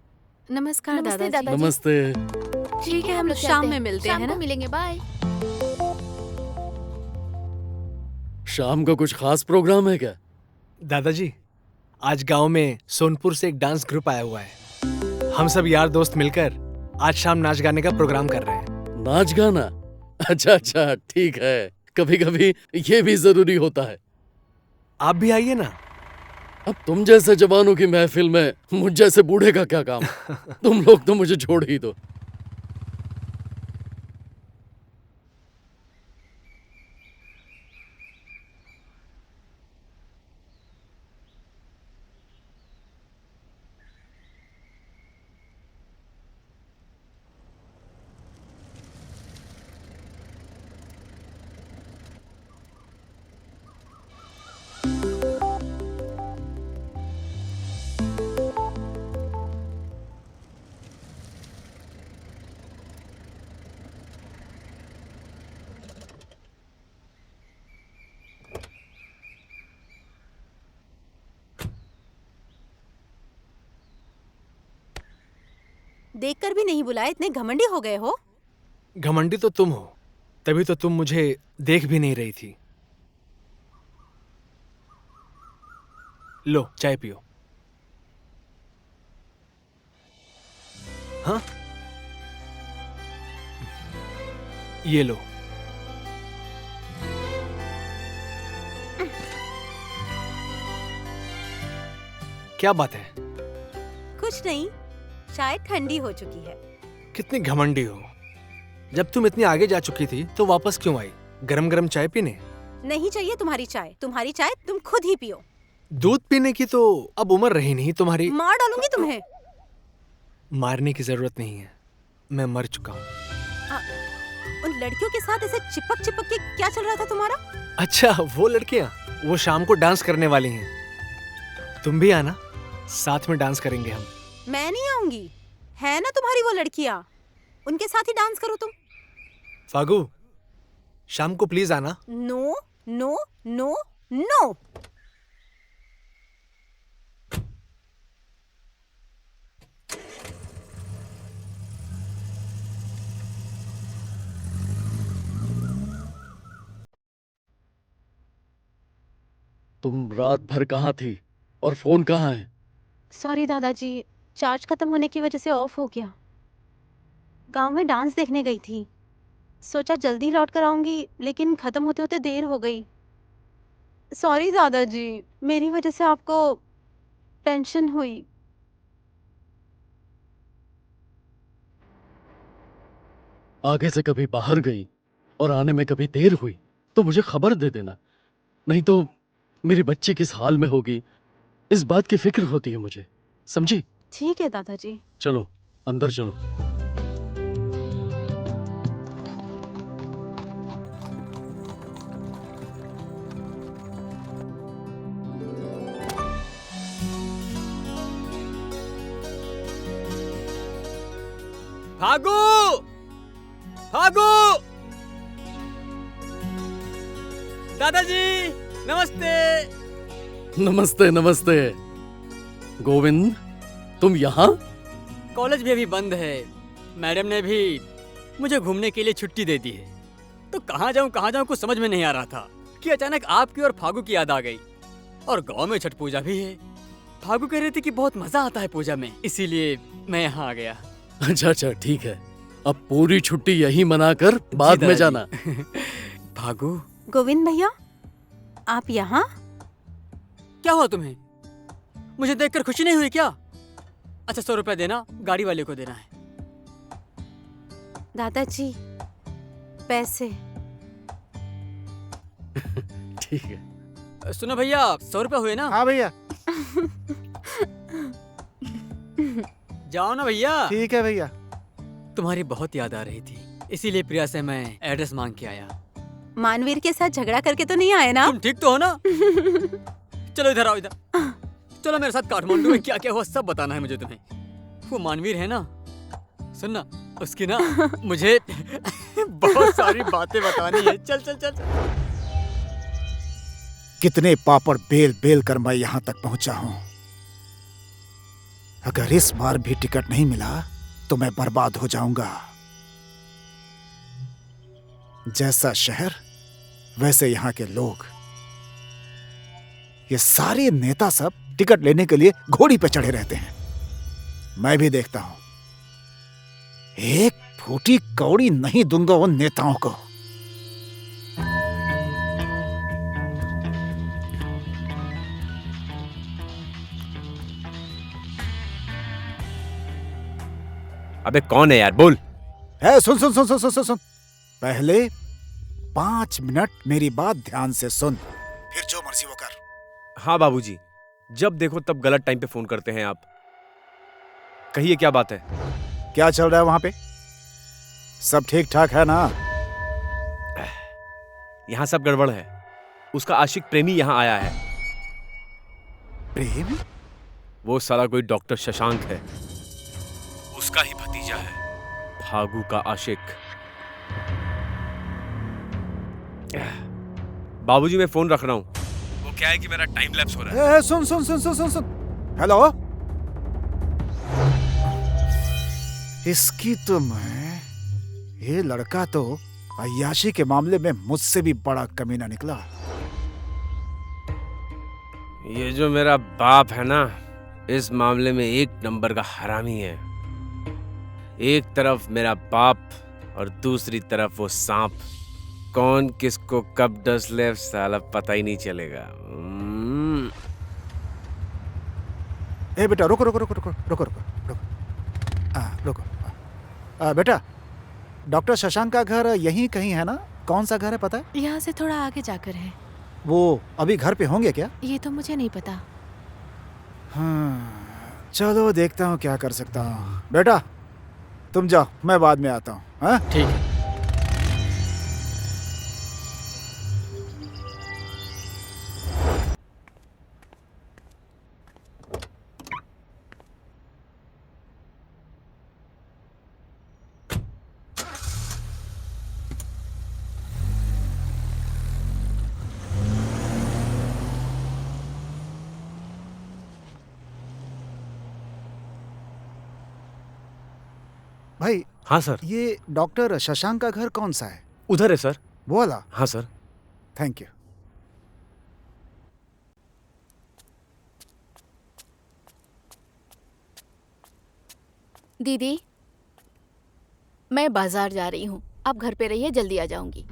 नमस्कार नमस्ते दादाजी। नमस्ते। ठीक है, हम लोग शाम में मिलते हैं शाम ना? को मिलेंगे, बाय। शाम का कुछ खास प्रोग्राम है क्या? दादाजी, आज गांव में सोनपुर से एक डांस ग्रुप आया हुआ है। हम सब यार दोस्त मिलकर आज शाम नाच गाने का प्रोग्राम कर रहे हैं। नाच गाना? अच्छा अच्छा, ठीक है। कभी कभी ये भी जरूरी होता है। आप भी आइए ना। अब तुम जैसे जवानों की महफिल में मुझ जैसे बूढ़े का क्या काम? तुम लोग तो मुझे छोड़ ही दो। देखकर भी नहीं बुलाए, इतने घमंडी हो गए हो? घमंडी तो तुम हो, तभी तो तुम मुझे देख भी नहीं रही थी। लो चाय पियो। हाँ, ये लो। क्या बात है? कुछ नहीं, चाय ठंडी हो चुकी है। कितनी घमंडी हो। जब तुम इतनी आगे जा चुकी थी तो वापस क्यों आई गरम गरम चाय पीने? नहीं चाहिए तुम्हारी चाय तुम खुद ही पियो। दूध पीने की तो अब उम्र रही नहीं तुम्हारी। मार डालूंगी तुम्हें। मारने की जरूरत नहीं है, मैं मर चुका हूँ। उन लड़कियों के साथ ऐसे चिपक चिपक के क्या चल रहा था तुम्हारा? अच्छा, वो लड़कियाँ, वो शाम को डांस करने वाली हैं। तुम भी आना, साथ में डांस करेंगे हम। मैं नहीं आऊंगी, है ना तुम्हारी वो लड़कियाँ, उनके साथ ही डांस करो तुम। फागू, शाम को प्लीज आना। No no no no. तुम रात भर कहाँ थी और फोन कहाँ है? सॉरी दादाजी, चार्ज खत्म होने की वजह से ऑफ हो गया। गांव में डांस देखने गई थी, सोचा जल्दी लौट कर आऊंगी, लेकिन खत्म होते होते देर हो गई। सॉरी दादाजी, मेरी वजह से आपको टेंशन हुई। आगे से कभी बाहर गई और आने में कभी देर हुई तो मुझे खबर दे देना, नहीं तो मेरी बच्ची किस हाल में होगी इस बात की फिक्र होती है मुझे, समझी? ठीक है दादाजी। चलो अंदर चलो। भागो भागो। दादाजी नमस्ते। नमस्ते नमस्ते। गोविंद, तुम यहाँ? कॉलेज भी अभी बंद है, मैडम ने भी मुझे घूमने के लिए छुट्टी दे दी है, तो कहाँ जाऊँ कुछ समझ में नहीं आ रहा था कि अचानक आपकी और फागू की याद आ गई। और गांव में छठ पूजा भी है। फागू कह रही थी कि बहुत मजा आता है पूजा में, इसीलिए मैं यहाँ आ गया। अच्छा ठीक है, अब पूरी छुट्टी यही मनाकर बाद में जाना। भागू। गोविंद भैया, आप यहाँ? क्या हुआ तुम्हें? मुझे देखकर खुशी नहीं हुई क्या? अच्छा 100 रुपया देना, गाड़ी वाले को देना है। दादाजी पैसे। ठीक है। सुनो भैया, 100 रुपया हुए ना? हाँ भैया। जाओ ना भैया। ठीक है भैया। तुम्हारी बहुत याद आ रही थी, इसीलिए प्रिया से मैं एड्रेस मांग के आया। मानवीर के साथ झगड़ा करके तो नहीं आए ना? तुम ठीक तो हो ना? चलो इधर आओ, इधर चलो मेरे साथ। काठमांडू में क्या क्या हुआ सब बताना है मुझे तुम्हें। वो मानवीर है ना, सुनना, उसकी ना मुझे बहुत सारी बातें बतानी है। चल चल चल, चल। कितने पापड़ बेल बेल कर मैं यहाँ तक पहुंचा हूँ। अगर इस बार भी टिकट नहीं मिला तो मैं बर्बाद हो जाऊंगा। जैसा शहर वैसे यहाँ के लोग। ये सारे नेता सब टिकट लेने के लिए घोड़ी पे चढ़े रहते हैं। मैं भी देखता हूं, एक फूटी कौड़ी नहीं दूंगा उन नेताओं को। अबे कौन है यार, बोल। सुन सुन सुन सुन सुन सुन सुन। पहले 5 मिनट मेरी बात ध्यान से सुन, फिर जो मर्जी वो कर। हाँ बाबूजी, जब देखो तब गलत टाइम पे फोन करते हैं आप। कहिए क्या बात है? क्या चल रहा है वहां पे? सब ठीक ठाक है ना? यहाँ सब गड़बड़ है। उसका आशिक प्रेमी यहाँ आया है। प्रेम? वो साला कोई डॉक्टर शशांक है, उसका ही भतीजा है, फागू का आशिक। बाबूजी मैं फोन रख रहा हूँ। वो क्या है कि मेरा टाइम लैप्स हो रहा है। सुन सुन सुन सुन सुन सुन। हेलो इसकी तो मैं, ये लड़का तो अय्याशी के मामले में मुझसे भी बड़ा कमीना निकला। ये जो मेरा बाप है ना, इस मामले में एक नंबर का हरामी है। एक तरफ मेरा बाप और दूसरी तरफ वो सांप। कौन किसको कब डस ले साला पता ही नहीं चलेगा। ए बेटा रुको रुको रुको रुको रुको रुको रुको रुको। बेटा, डॉक्टर शशांक का घर यहीं कहीं है ना? कौन सा घर है पता है? यहाँ से थोड़ा आगे जाकर है। वो अभी घर पे होंगे क्या? ये तो मुझे नहीं पता। हाँ, चलो देखता हूँ क्या कर सकता हूँ। बेटा तुम जाओ, मैं बाद में आता हूँ। हाँ ठीक है। भाई। हाँ सर। ये डॉक्टर शशांक का घर कौन सा है? उधर है सर। वो वाला? हाँ सर। Thank you. दीदी, मैं बाजार जा रही हूँ, आप घर पे रहिए, जल्दी आ जाऊंगी।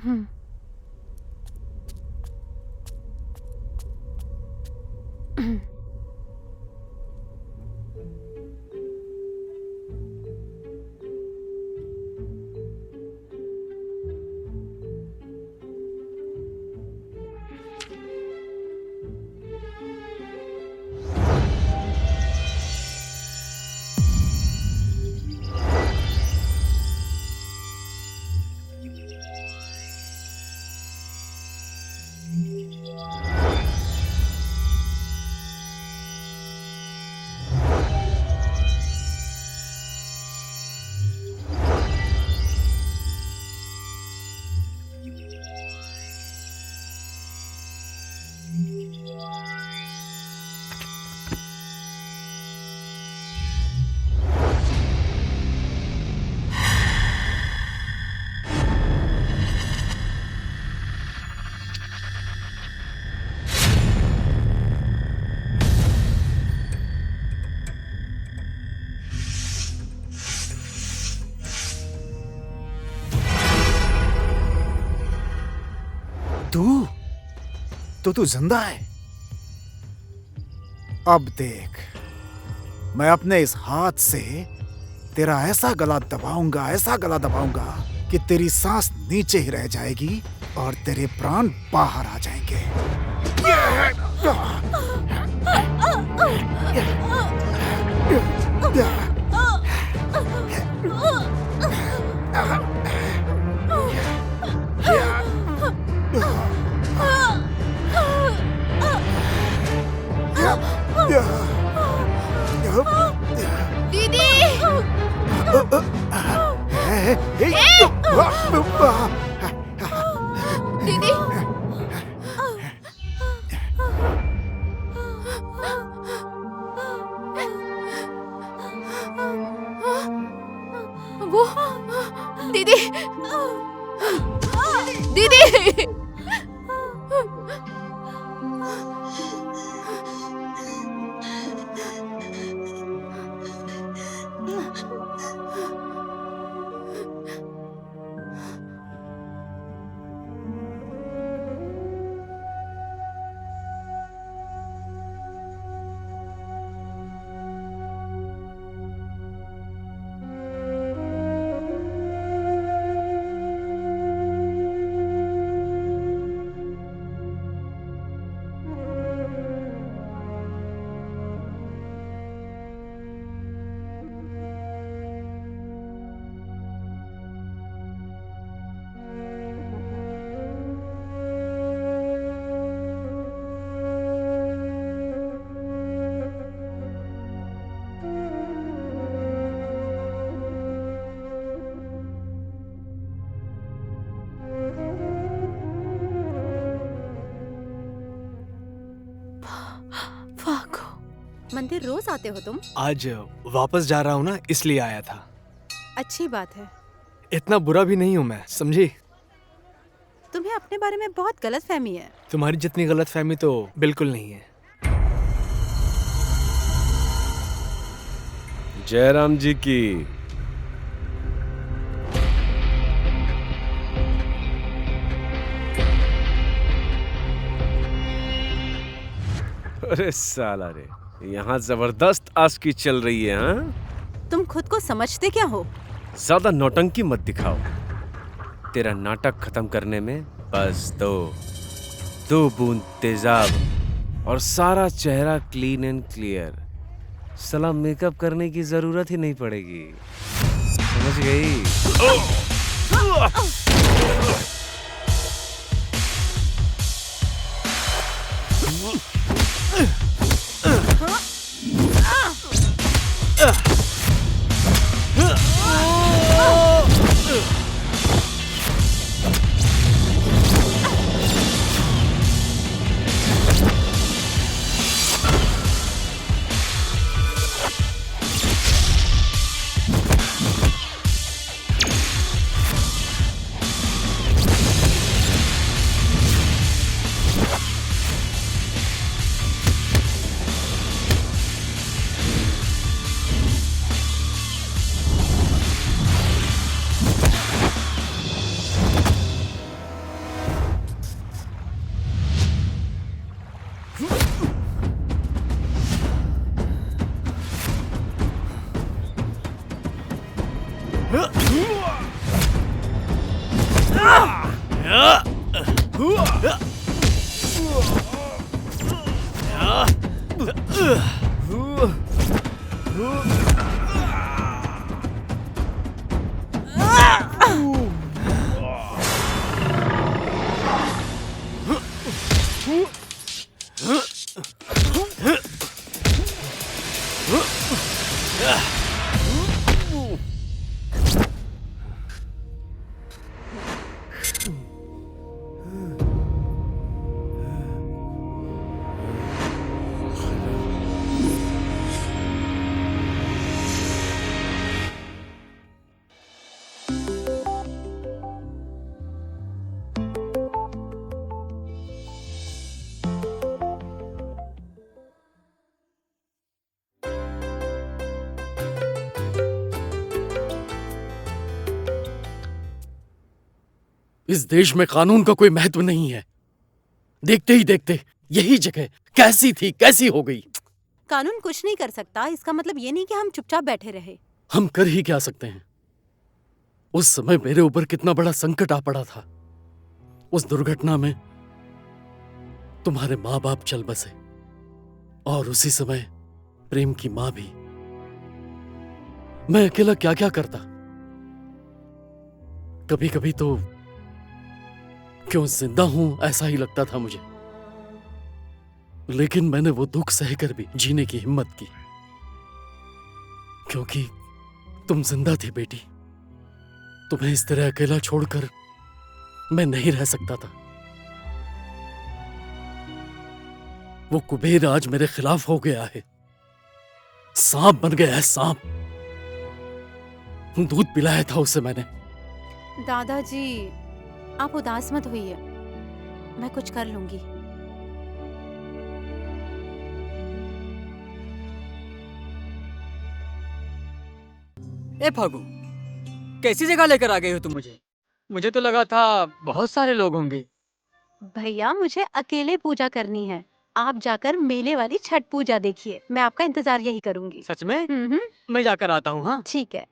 तू जिंदा है? अब देख, मैं अपने इस हाथ से तेरा ऐसा गला दबाऊंगा कि तेरी सांस नीचे ही रह जाएगी और तेरे प्राण बाहर आ जाएंगे। दीदी! दीदी! वो दीदी! दीदी! मंदिर रोज आते हो तुम? आज वापस जा रहा हूँ ना, इसलिए आया था। अच्छी बात है। इतना बुरा भी नहीं हूं मैं, समझी? तुम्हें अपने बारे में बहुत गलत फहमी है। तुम्हारी जितनी गलत फहमी तो बिल्कुल नहीं है। जयराम जी की। अरे साला रे, यहाँ जबरदस्त आस्की चल रही है। हाँ, तुम खुद को समझते क्या हो? ज्यादा नौटंकी मत दिखाओ। तेरा नाटक खत्म करने में बस दो बूंद तेजाब और सारा चेहरा क्लीन एंड क्लियर। साला मेकअप करने की जरूरत ही नहीं पड़ेगी, समझ गई? इस देश में कानून का कोई महत्व नहीं है। देखते ही देखते यही जगह कैसी थी कैसी हो गई। कानून कुछ नहीं कर सकता, इसका मतलब ये नहीं कि हम चुपचाप बैठे रहे। हम कर ही क्या सकते हैं? उस समय मेरे ऊपर कितना बड़ा संकट आ पड़ा था। उस दुर्घटना में तुम्हारे माँ बाप चल बसे और उसी समय प्रेम की माँ भी। मैं अकेला क्या क्या करता। कभी कभी तो क्यों जिंदा हूं ऐसा ही लगता था मुझे। लेकिन मैंने वो दुख सहकर भी जीने की हिम्मत की, क्योंकि तुम जिंदा थी बेटी। तुम्हें इस तरह अकेला छोड़कर मैं नहीं रह सकता था। वो कुबेर आज मेरे खिलाफ हो गया है, सांप बन गया है सांप। दूध पिलाया था उसे मैंने। दादाजी, आप उदास मत होइए, मैं कुछ कर लूंगी। ए फागू, कैसी जगह लेकर आ गई हो तुम मुझे? मुझे तो लगा था बहुत सारे लोग होंगे। भैया, मुझे अकेले पूजा करनी है। आप जाकर मेले वाली छठ पूजा देखिए, मैं आपका इंतजार यही करूंगी। सच में? मैं जाकर आता हूँ। हाँ ठीक है।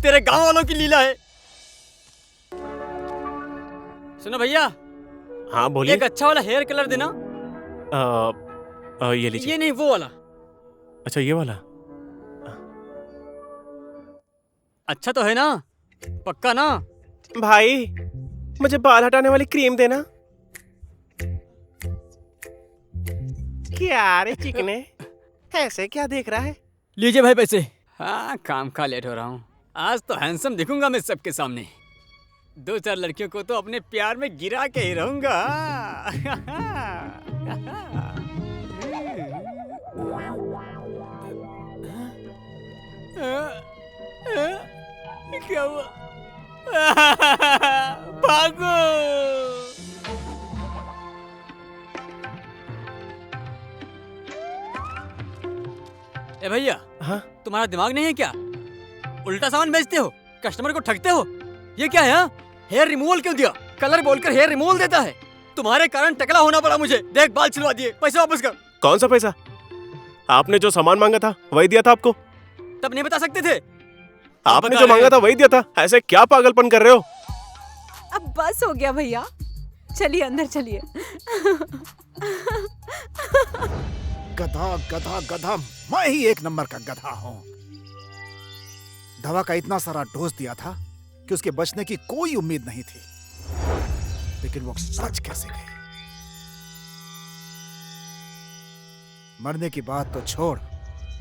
तेरे गांव वालों की लीला है। सुनो भैया, हाँ बोलिए। एक अच्छा वाला हेयर कलर देना। ये लीजिए। ये नहीं, वो वाला। अच्छा ये वाला। अच्छा तो है ना? पक्का ना? भाई मुझे बाल हटाने वाली क्रीम देना। क्या रे चिकने, ऐसे क्या देख रहा है? लीजिए भाई पैसे। हाँ, काम खा लेट हो रहा हूँ। आज तो हैंडसम दिखूंगा मैं सबके सामने। 2-4 लड़कियों को तो अपने प्यार में गिरा के ही रहूंगा। क्या हुआ? भागो! ए भैया, हाँ? तुम्हारा दिमाग नहीं है क्या? उल्टा सामान बेचते हो, कस्टमर को ठगते हो। ये क्या है? हाँ? हेयर रिमूवल क्यों दिया? कलर बोलकर हेयर रिमूवल देता है। तुम्हारे कारण टकला होना पड़ा मुझे। देख, बाल छिलवा दिए, पैसे वापस कर। कौन सा पैसा? आपने जो सामान मांगा था वही दिया था आपको। तब नहीं बता सकते थे? आपने जो मांगा था वही दिया था। ऐसे क्या पागलपन कर रहे हो? अब बस हो गया भैया, चलिए अंदर चलिए। गधा गधा गधा, मैं ही एक नंबर का गधा हूँ। दवा का इतना सारा डोज दिया था कि उसके बचने की कोई उम्मीद नहीं थी, लेकिन वो सच कैसे गई। मरने की बात तो छोड़,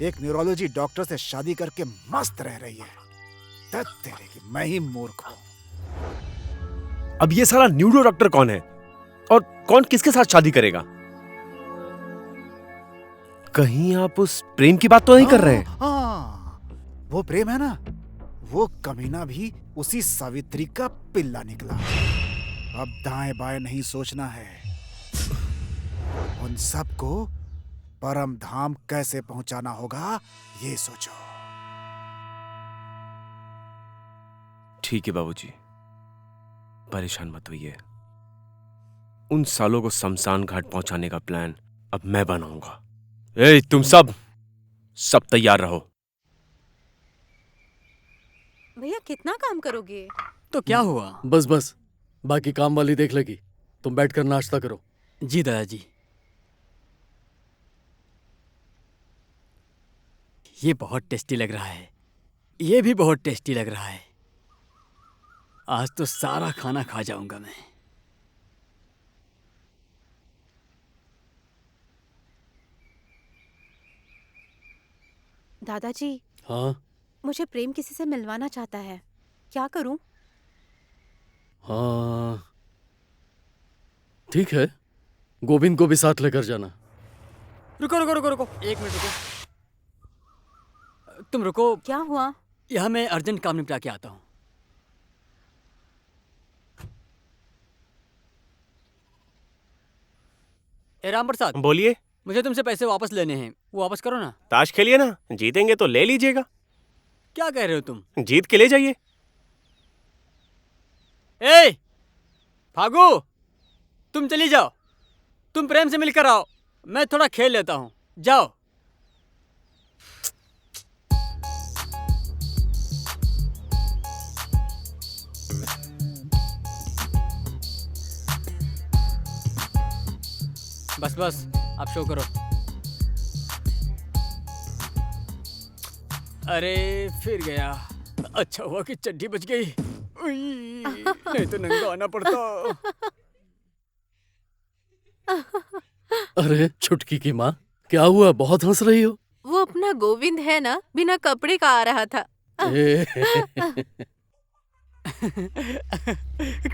एक न्यूरोलॉजी डॉक्टर से शादी करके मस्त रह रही है। तेरे की मैं ही मूर्ख हूँ। अब ये सारा न्यूरो डॉक्टर कौन है और कौन किसके साथ शादी करेगा? कहीं आप उस प्रेम की बात तो नहीं कर रहे हैं? हाँ, वो प्रेम है ना, वो कमीना भी उसी सावित्री का पिल्ला निकला। अब दाएं बाएं नहीं सोचना है, उन सबको परम धाम कैसे पहुंचाना होगा ये सोचो। ठीक है बाबूजी, परेशान मत होइए। उन सालों को शमशान घाट पहुंचाने का प्लान अब मैं बनाऊंगा। ए, तुम सब तैयार रहो। भैया कितना काम करोगे? तो क्या हुआ? बस बस, बाकी काम वाली देख लेगी। तुम बैठकर नाश्ता करो। जी दादाजी। ये बहुत टेस्टी लग रहा है। ये भी बहुत टेस्टी लग रहा है। आज तो सारा खाना खा जाऊंगा मैं। दादाजी। हाँ? मुझे प्रेम किसी से मिलवाना चाहता है, क्या करूं? हाँ ठीक है, गोविंद को भी साथ लेकर जाना। रुको रुको रुको रुको, 1 मिनट रुको। तुम रुको। क्या हुआ? यहाँ मैं अर्जेंट काम निपटा के आता हूँ। राम प्रसाद, बोलिए। मुझे तुमसे पैसे वापस लेने हैं, वो वापस करो ना। ताश खेलिए ना, जीतेंगे तो ले लीजिएगा। क्या कह रहे हो तुम? जीत के ले जाइए। ए फागू, तुम चली जाओ। तुम प्रेम से मिलकर आओ, मैं थोड़ा खेल लेता हूँ। जाओ। बस बस, आप शो करो। अरे फिर गया। अच्छा हुआ कि चड्डी बच गई, नहीं तो नंगा आना पड़ता। अरे छुटकी की माँ, क्या हुआ? बहुत हंस रही हो। वो अपना गोविंद है ना, बिना कपड़े का आ रहा था।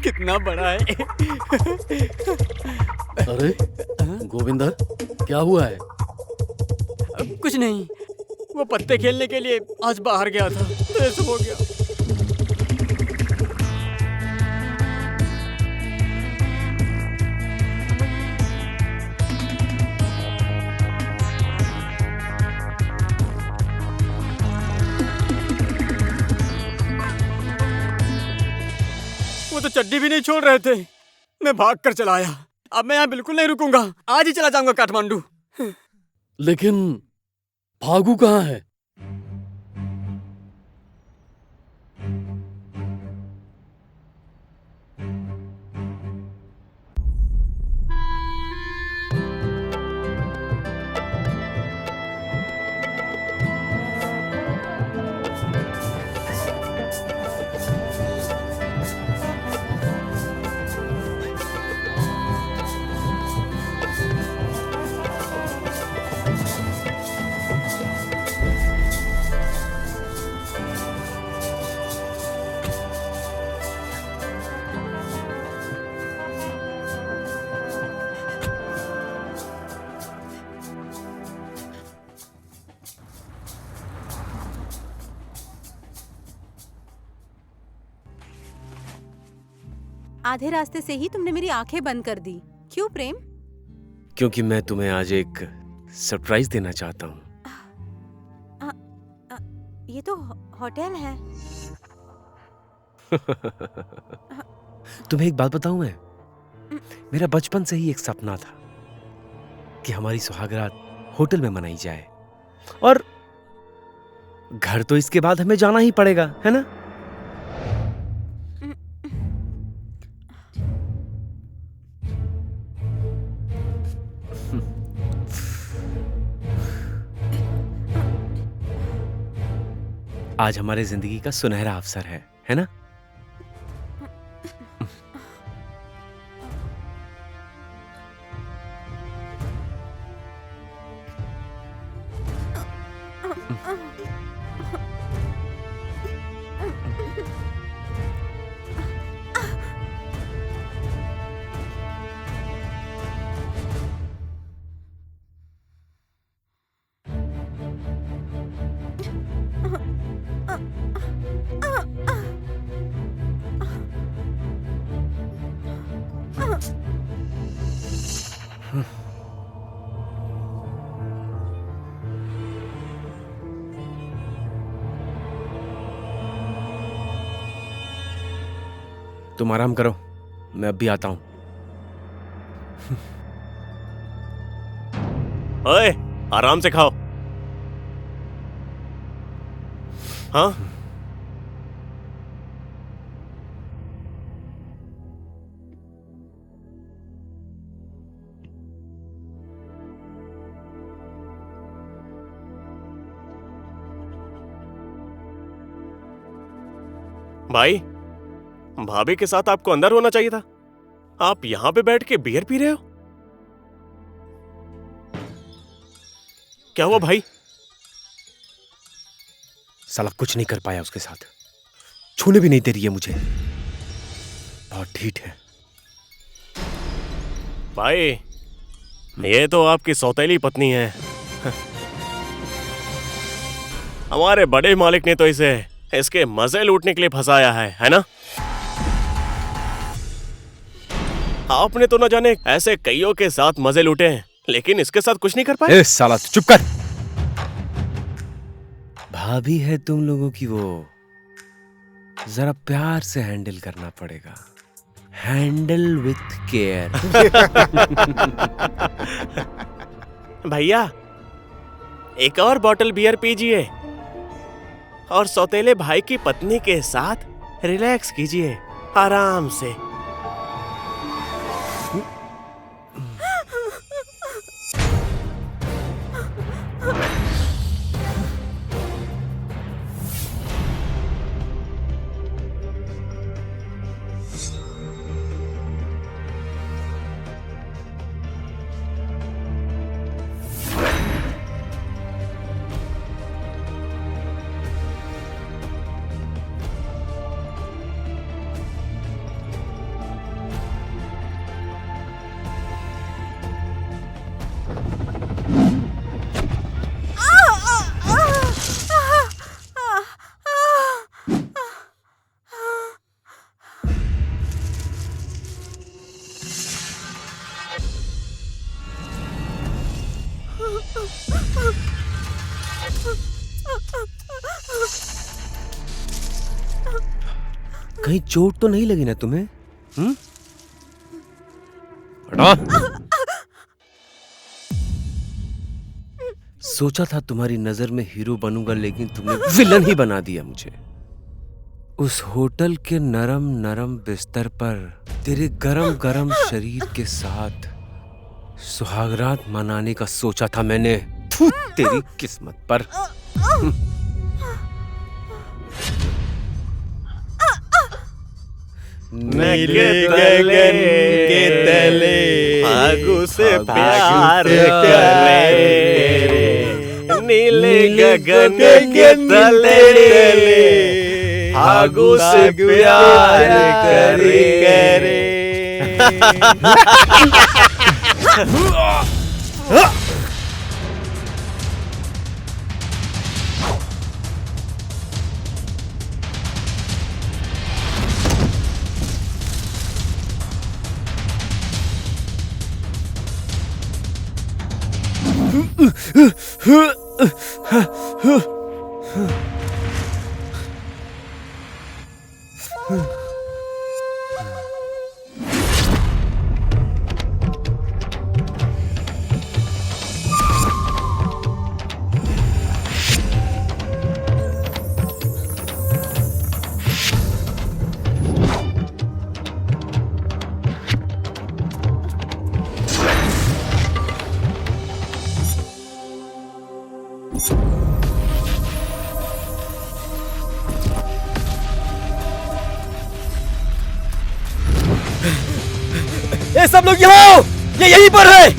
कितना बड़ा है। अरे गोविंदा, क्या हुआ है? कुछ नहीं, वो पत्ते खेलने के लिए आज बाहर गया था तो ये सब हो गया। वो तो चड्डी भी नहीं छोड़ रहे थे, मैं भाग कर चला आया। अब मैं यहाँ बिल्कुल नहीं रुकूंगा, आज ही चला जाऊंगा काठमांडू। लेकिन फागू कहाँ है? आधे रास्ते से ही तुमने मेरी आंखें बंद कर दी। क्यों प्रेम? क्योंकि मैं तुम्हें आज एक सरप्राइज देना चाहता हूँ। ये तो होटल है। तुम्हें एक बात बताऊं मैं? मेरा बचपन से ही एक सपना था कि हमारी सुहागरात होटल में मनाई जाए, और घर तो इसके बाद हमें जाना ही पड़ेगा, है ना? आज हमारे जिंदगी का सुनहरा अवसर है ना? तुम आराम करो, मैं अब भी आता हूं। ओए, आराम से खाओ। हाँ? भाई, भाभी के साथ आपको अंदर होना चाहिए था। आप यहां पे बैठ के बियर पी रहे हो? क्या हुआ भाई? साला कुछ नहीं कर पाया उसके साथ, छूने भी नहीं दे रही है मुझे, बहुत ढीठ है। भाई, ये तो आपकी सौतेली पत्नी है। हमारे बड़े मालिक ने तो इसे इसके मजे लूटने के लिए फंसाया है ना? आपने तो न जाने ऐसे कईयों के साथ मजे लूटे हैं, लेकिन इसके साथ कुछ नहीं कर पाए। साला तू चुप कर। भाभी है तुम लोगों की, वो जरा प्यार से हैंडल करना पड़ेगा। Handle with care. भैया, एक और बॉटल बियर पीजिए और सौतेले भाई की पत्नी के साथ रिलैक्स कीजिए आराम से। कहीं चोट तो नहीं लगी ना तुम्हें? हटा। सोचा था तुम्हारी नजर में हीरो बनूंगा, लेकिन तुमने विलन ही बना दिया मुझे। उस होटल के नरम नरम बिस्तर पर तेरे गरम गरम शरीर के साथ सुहागरात मनाने का सोचा था मैंने। तेरी किस्मत पर। नीले गगन के तले आगू से प्यार करे, नीले गगन के तले आगू से प्यार करे। ये सब लोग यहाँ आओ, ये यहीं पर है।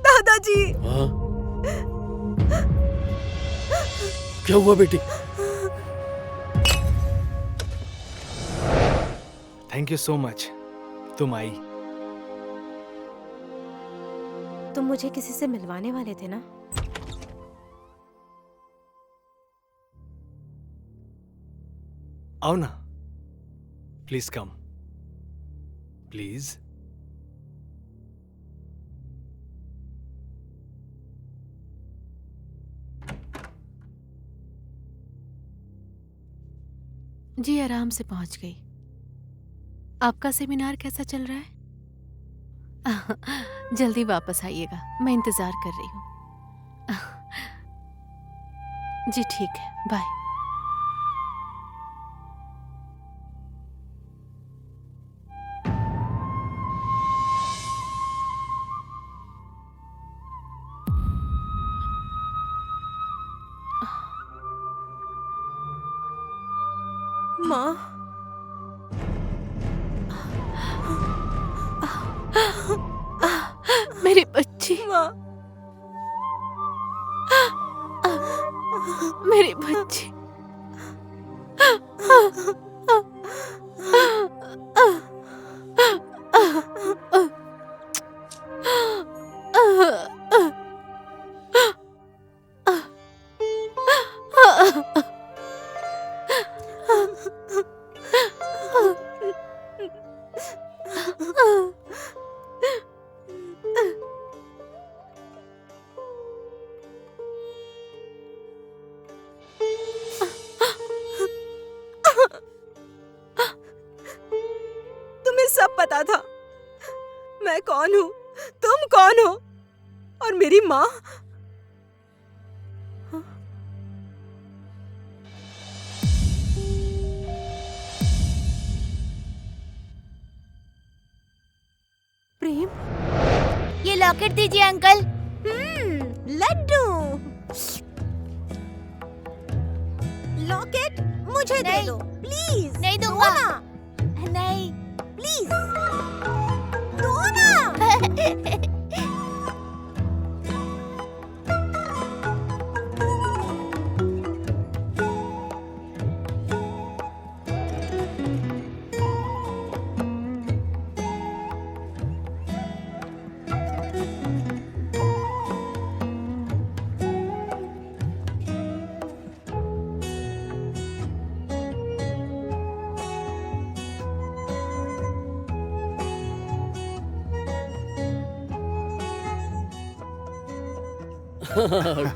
दादाजी। हाँ? क्या हुआ बेटी? थैंक यू सो मच, तुम आई। तुम मुझे किसी से मिलवाने वाले थे ना? आओ ना, प्लीज कम, प्लीज। जी आराम से पहुंच गई। आपका सेमिनार कैसा चल रहा है? जल्दी वापस आइएगा, मैं इंतजार कर रही हूँ। जी ठीक है, बाय। माँ, मेरी बच्ची। माँ, मेरी बच्ची। तुम्हें सब पता था मैं कौन हूँ, तुम कौन हो, और मेरी माँ। प्रेम, ये लॉकेट दीजिए अंकल। लड्डू। लॉकेट मुझे दे दो प्लीज। नहीं दूंगा। दो ना। नहीं प्लीज दो ना।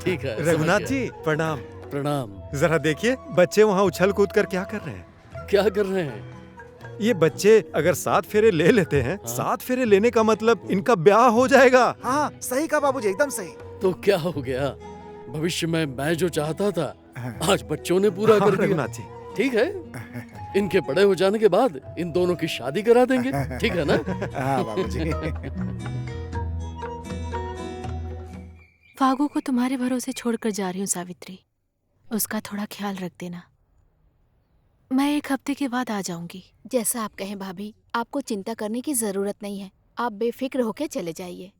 ठीक है। रघुनाथ जी प्रणाम। प्रणाम। जरा देखिए बच्चे वहाँ उछल कूद कर क्या कर रहे हैं। क्या कर रहे हैं? ये बच्चे अगर 7 फेरे ले लेते हैं, 7 फेरे लेने का मतलब इनका ब्याह हो जाएगा। हाँ सही कहा बाबूजी, एकदम सही। तो क्या हो गया, भविष्य में मैं जो चाहता था आज बच्चों ने पूरा कर दिया। रघुनाथ जी ठीक है, इनके बड़े हो जाने के बाद इन दोनों की शादी करा देंगे, ठीक है ना? हाँ बाबूजी। फागू को तुम्हारे भरोसे छोड़कर जा रही हूँ सावित्री, उसका थोड़ा ख्याल रख देना। मैं 1 हफ्ते के बाद आ जाऊंगी। जैसा आप कहें भाभी, आपको चिंता करने की जरूरत नहीं है, आप बेफिक्र होके चले जाइए।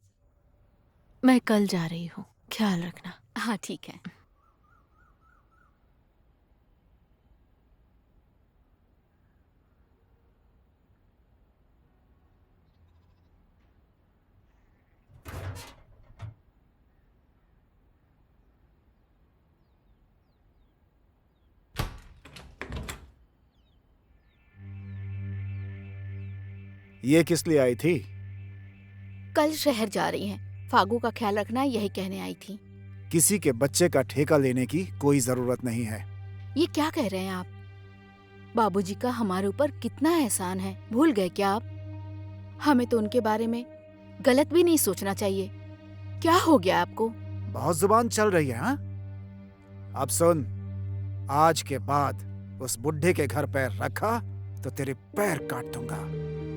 मैं कल जा रही हूँ, ख्याल रखना। हाँ ठीक है। ये किस लिए आई थी? कल शहर जा रही हैं, फागू का ख्याल रखना यही कहने आई थी। किसी के बच्चे का ठेका लेने की कोई जरूरत नहीं है। ये क्या कह रहे हैं आप? बाबूजी का हमारे ऊपर कितना एहसान है, भूल गए क्या आप? हमें तो उनके बारे में गलत भी नहीं सोचना चाहिए। क्या हो गया आपको? बहुत जुबान चल रही है। हाँ? अब सुन, आज के बाद उस बुढ़े के घर पैर रखा तो तेरे पैर काट दूंगा,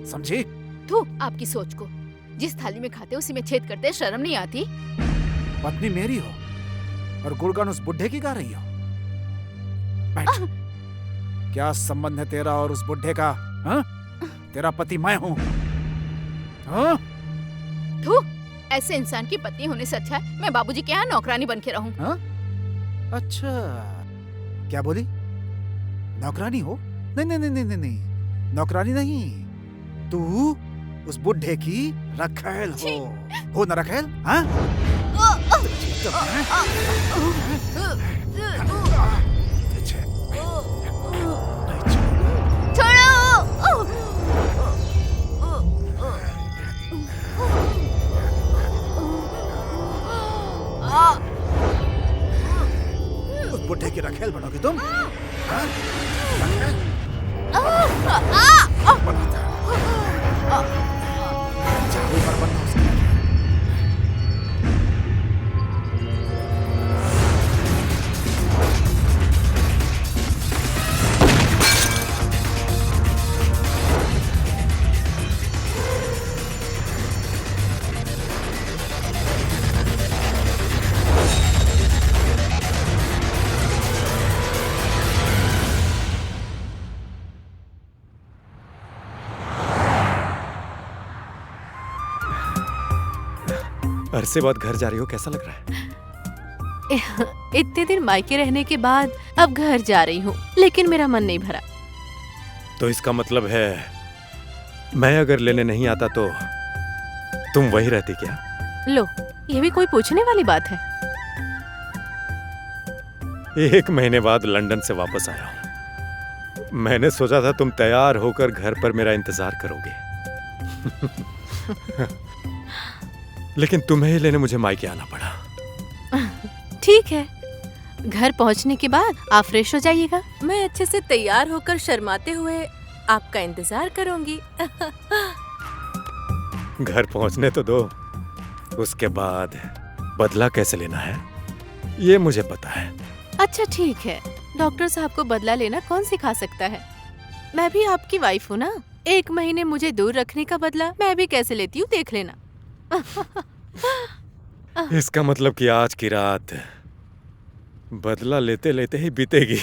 समझी? थू आपकी सोच को, जिस थाली में खाते उसी में छेद करते, शर्म नहीं आती? पत्नी मेरी हो और गुणगान उस बुढ़े की गा रही हो। बैठ। क्या संबंध है तेरा और उस बुढ़े का? हाँ? तेरा पति मैं हूँ। हाँ? थू, ऐसे इंसान की पत्नी होने से अच्छा है मैं बाबूजी के यहाँ नौकरानी बन के रहूं। हाँ? अच्छा, क्या बोली? नौकरानी हो? नहीं नहीं नहीं नहीं नहीं, नौकरानी नहीं, तू उस बुढ़े की रखैल हो ना रखैल? हाँ? उस बुढ़े की रखैल बनोगे तुम? हाँ? चाबी पर बनना उसके लिए। अरसे बाद घर जा रही हो, कैसा लग रहा है? इतने दिन मायके रहने के बाद अब घर जा रही हूँ, लेकिन मेरा मन नहीं भरा। तो इसका मतलब है मैं अगर लेने नहीं आता तो तुम वही रहती क्या? लो, ये भी कोई पूछने वाली बात है? 1 महीने बाद लंदन से वापस आया हूँ। मैंने सोचा था तुम तैयार होकर घर पर मेरा इंतजार करोगे। लेकिन तुम्हें ही लेने मुझे मायके आना पड़ा। ठीक है, घर पहुंचने के बाद आप फ्रेश हो जाइएगा। मैं अच्छे से तैयार होकर शर्माते हुए आपका इंतजार करूंगी। घर पहुंचने तो दो, उसके बाद बदला कैसे लेना है ये मुझे पता है। अच्छा ठीक है, डॉक्टर साहब को बदला लेना कौन सिखा सकता है? मैं भी आपकी वाइफ हूँ ना। 1 महीने मुझे दूर रखने का बदला मैं भी कैसे लेती हूँ देख लेना। इसका मतलब कि आज की रात बदला लेते लेते ही बीतेगी।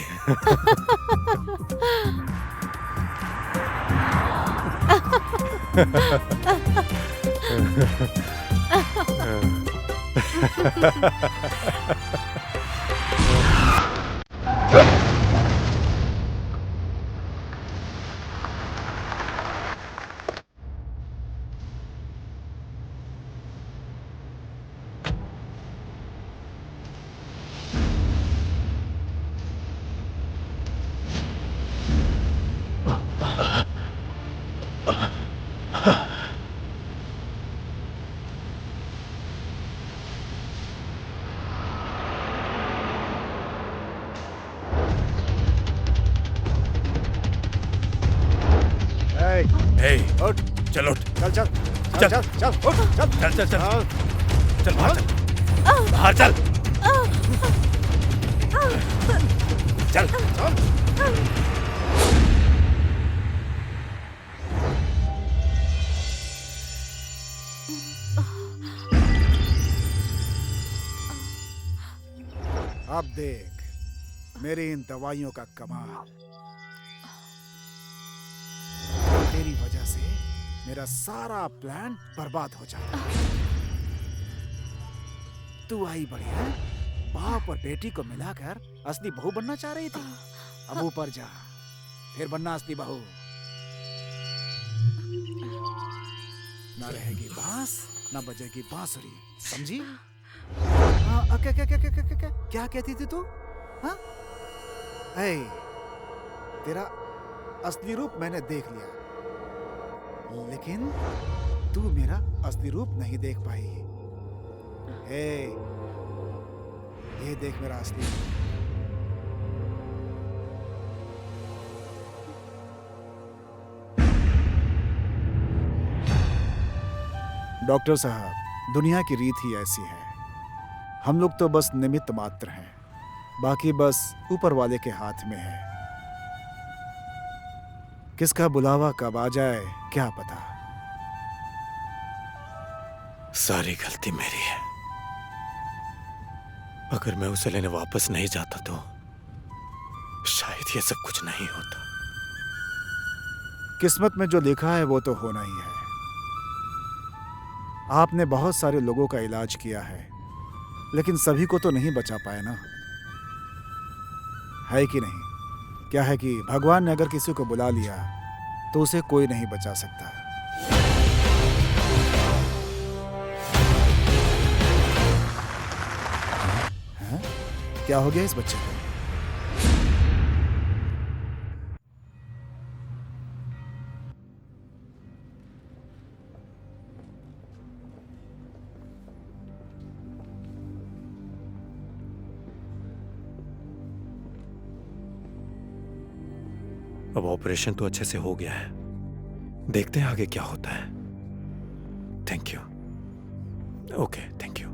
उठ, चल उठ, चल चल चल। चल चल चल उठ, चल चल चल चल चल बाहर चल, बाहर चल, चल चल। अब देख मेरी इन दवाइयों का कमाल। तेरी वजह से मेरा सारा प्लान बर्बाद हो जाता। तू आई बढ़िया, बाप और बेटी को मिलाकर असली बहू बनना चाह रही थी। अब ऊपर जा, फिर बनना असली बहू। न रहेगी बांस, न बजेगी बांसुरी, समझी? क्या कहती थी तू? हाँ? तेरा असली रूप मैंने देख लिया, लेकिन तू मेरा असली रूप नहीं देख पाई। ये देख मेरा असली रूप। डॉक्टर साहब, दुनिया की रीत ही ऐसी है। हम लोग तो बस निमित्त मात्र हैं, बाकी बस ऊपर वाले के हाथ में है। किसका बुलावा कब आ जाए क्या पता। सारी गलती मेरी है। अगर मैं उसे लेने वापस नहीं जाता तो शायद ये सब कुछ नहीं होता। किस्मत में जो लिखा है वो तो होना ही है। आपने बहुत सारे लोगों का इलाज किया है, लेकिन सभी को तो नहीं बचा पाए ना, है कि नहीं? क्या है कि भगवान ने अगर किसी को बुला लिया तो उसे कोई नहीं बचा सकता। हैं? क्या हो गया इस बच्चे को? अब ऑपरेशन तो अच्छे से हो गया है, देखते हैं आगे क्या होता है। Thank you. Okay, thank you.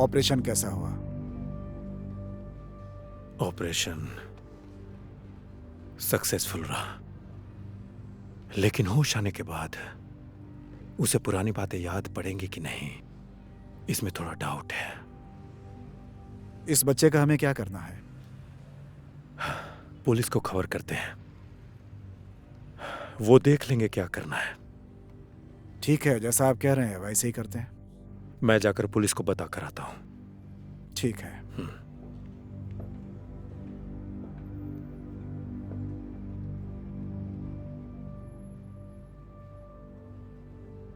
Operation कैसा हुआ? ऑपरेशन सक्सेसफुल रहा, लेकिन होश आने के बाद उसे पुरानी बातें याद पड़ेंगी कि नहीं, इसमें थोड़ा डाउट है। इस बच्चे का हमें क्या करना है? पुलिस को खबर करते हैं, वो देख लेंगे क्या करना है। ठीक है, जैसा आप कह रहे हैं वैसे ही करते हैं। मैं जाकर पुलिस को बता कर आता हूं। ठीक है।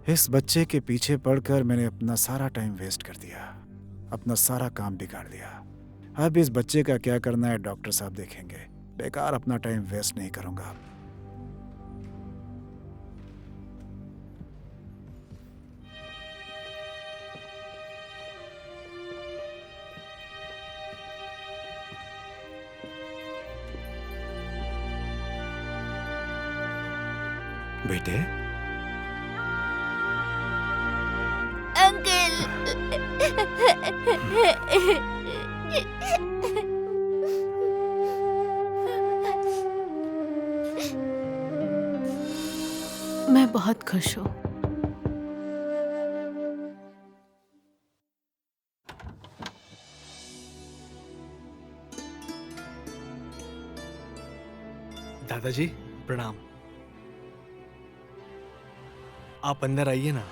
इस बच्चे के पीछे पड़कर मैंने अपना सारा टाइम वेस्ट कर दिया, अपना सारा काम बिगाड़ दिया। अब इस बच्चे का क्या करना है डॉक्टर साहब देखेंगे। बेकार अपना टाइम वेस्ट नहीं करूंगा। बेटे, मैं बहुत खुश हूँ। दादाजी प्रणाम। आप अंदर आइए ना।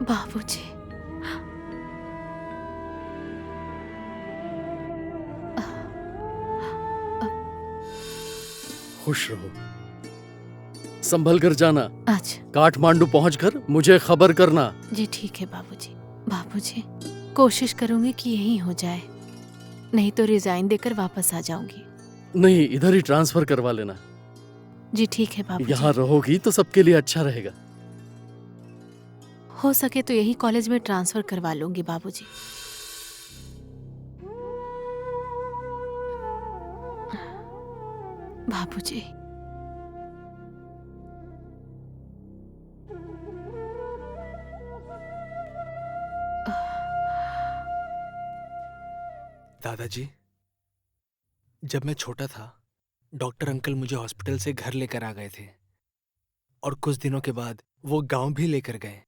बाबूजी, खुश रहो, संभल कर जाना। अच्छा, काठमांडू पहुंचकर मुझे खबर करना। जी ठीक है बाबूजी। बाबूजी, कोशिश करूंगी कि यही हो जाए, नहीं तो रिजाइन देकर वापस आ जाऊंगी। नहीं, इधर ही ट्रांसफर करवा लेना। जी ठीक है बाबूजी। यहाँ रहोगी तो सबके लिए अच्छा रहेगा। हो सके तो यही कॉलेज में ट्रांसफर करवा लूंगी बाबूजी। बाबूजी, दादाजी, जब मैं छोटा था डॉक्टर अंकल मुझे हॉस्पिटल से घर लेकर आ गए थे और कुछ दिनों के बाद वो गांव भी लेकर गए।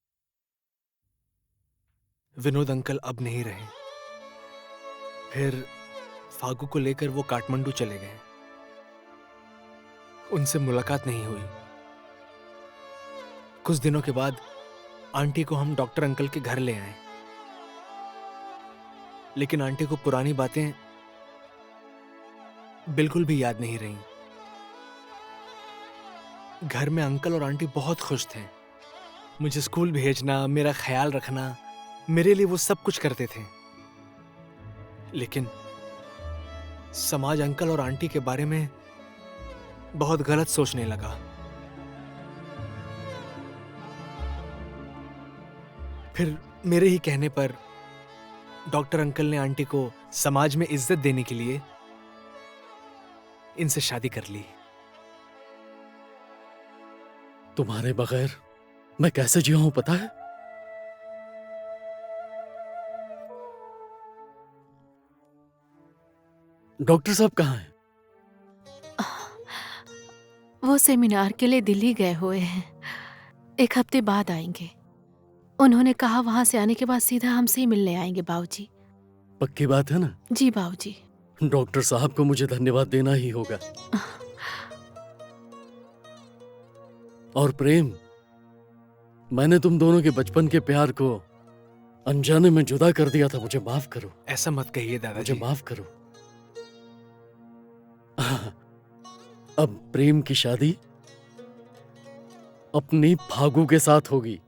विनोद अंकल अब नहीं रहे। फिर फागू को लेकर वो काठमांडू चले गए। उनसे मुलाकात नहीं हुई। कुछ दिनों के बाद आंटी को हम डॉक्टर अंकल के घर ले आए, लेकिन आंटी को पुरानी बातें बिल्कुल भी याद नहीं रहीं। घर में अंकल और आंटी बहुत खुश थे। मुझे स्कूल भेजना, मेरा ख्याल रखना, मेरे लिए वो सब कुछ करते थे। लेकिन समाज अंकल और आंटी के बारे में बहुत गलत सोचने लगा। फिर मेरे ही कहने पर डॉक्टर अंकल ने आंटी को समाज में इज्जत देने के लिए इनसे शादी कर ली। तुम्हारे बगैर मैं कैसे जिया हूं पता है? डॉक्टर साहब कहाँ हैं? वो सेमिनार के लिए दिल्ली गए हुए हैं। 1 हफ्ते बाद आएंगे। उन्होंने कहा वहां से आने के बाद सीधा हमसे ही मिलने आएंगे बाबूजी। पक्की बात है ना? जी बाबूजी। डॉक्टर साहब को मुझे धन्यवाद देना ही होगा। और प्रेम, मैंने तुम दोनों के बचपन के प्यार को अनजाने में जुदा कर दिया था। मुझे माफ करो। ऐसा मत कहिए दादाजी। मुझे माफ करो। अब प्रेम की शादी अपनी फागू के साथ होगी।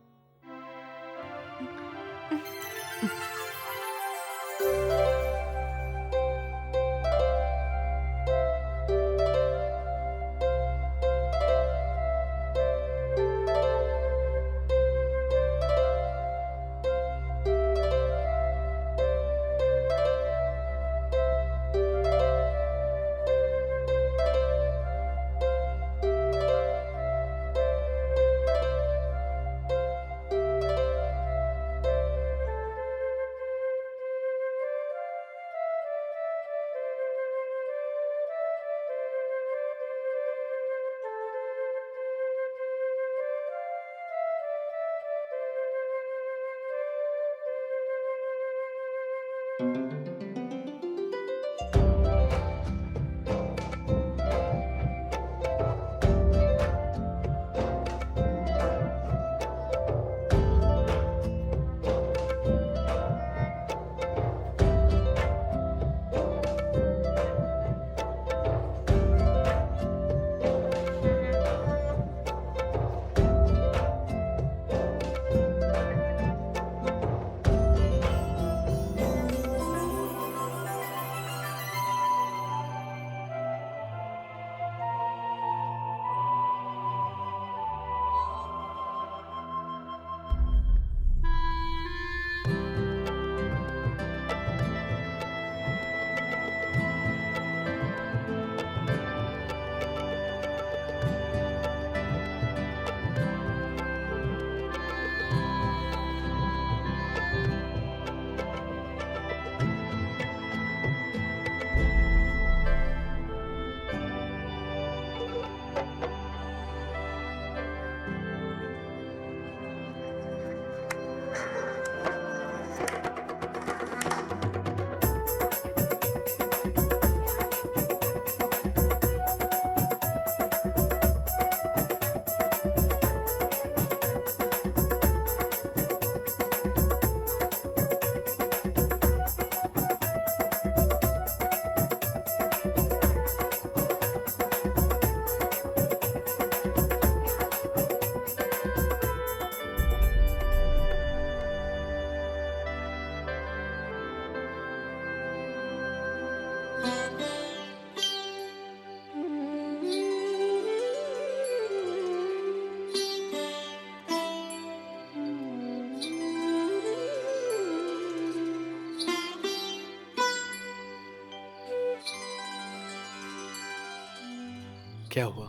क्या हुआ?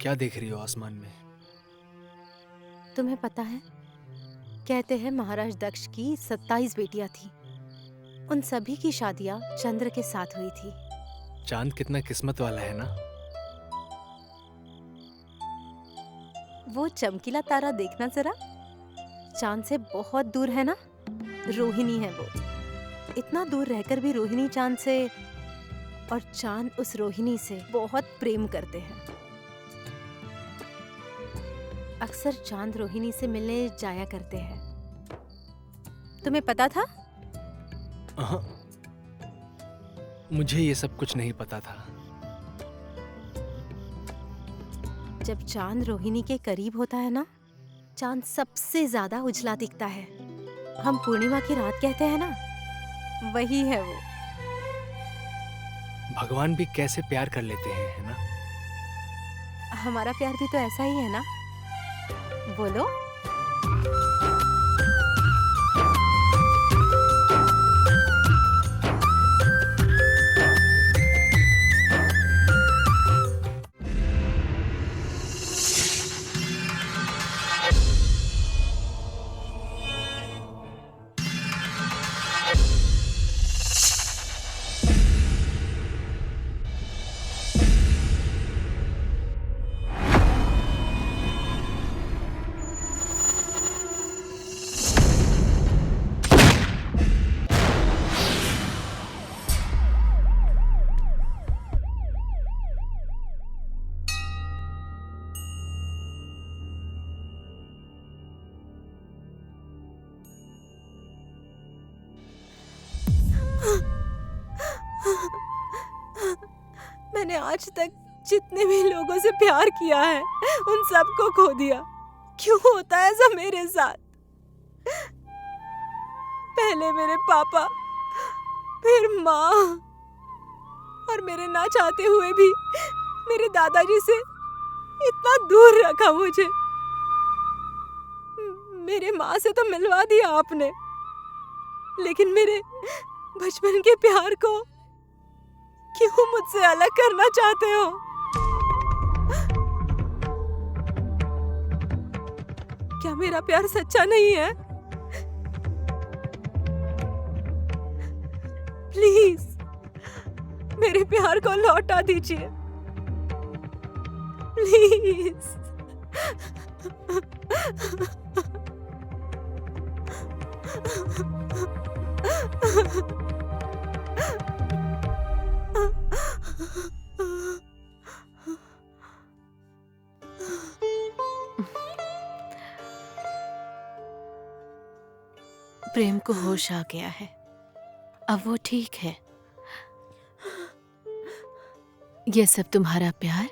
क्या देख रही हो आसमान में? तुम्हें पता है, कहते हैं महाराज दक्ष की 27 बेटियां थी। उन सभी की शादियां चंद्र के साथ हुई थी। चांद कितना किस्मत वाला है ना। वो चमकीला तारा देखना जरा, चांद से बहुत दूर है ना। रोहिणी है वो। इतना दूर रहकर भी रोहिणी चांद से और चांद उस रोहिणी से बहुत प्रेम करते हैं। अक्सर चांद रोहिणी से मिलने जाया करते हैं। तुम्हें पता था? हाँ, मुझे ये सब कुछ नहीं पता था। जब चांद रोहिणी के करीब होता है ना, चांद सबसे ज्यादा उजला दिखता है। हम पूर्णिमा की रात कहते हैं ना, वही है वो। भगवान भी कैसे प्यार कर लेते हैं, है ना? हमारा प्यार भी तो ऐसा ही है ना। बोलो। मैंने आज तक जितने भी लोगों से प्यार किया है, उन सबको खो दिया। क्यों होता है ऐसा मेरे साथ? पहले मेरे पापा, फिर माँ, और मेरे ना चाहते हुए भी मेरे दादाजी से इतना दूर रखा मुझे। मेरे माँ से तो मिलवा दिया आपने, लेकिन मेरे बचपन के प्यार को क्यों मुझसे अलग करना चाहते हो? क्या मेरा प्यार सच्चा नहीं है? प्लीज मेरे प्यार को लौटा दीजिए, प्लीज। प्रेम को होश आ गया है, अब वो ठीक है। ये सब तुम्हारा प्यार,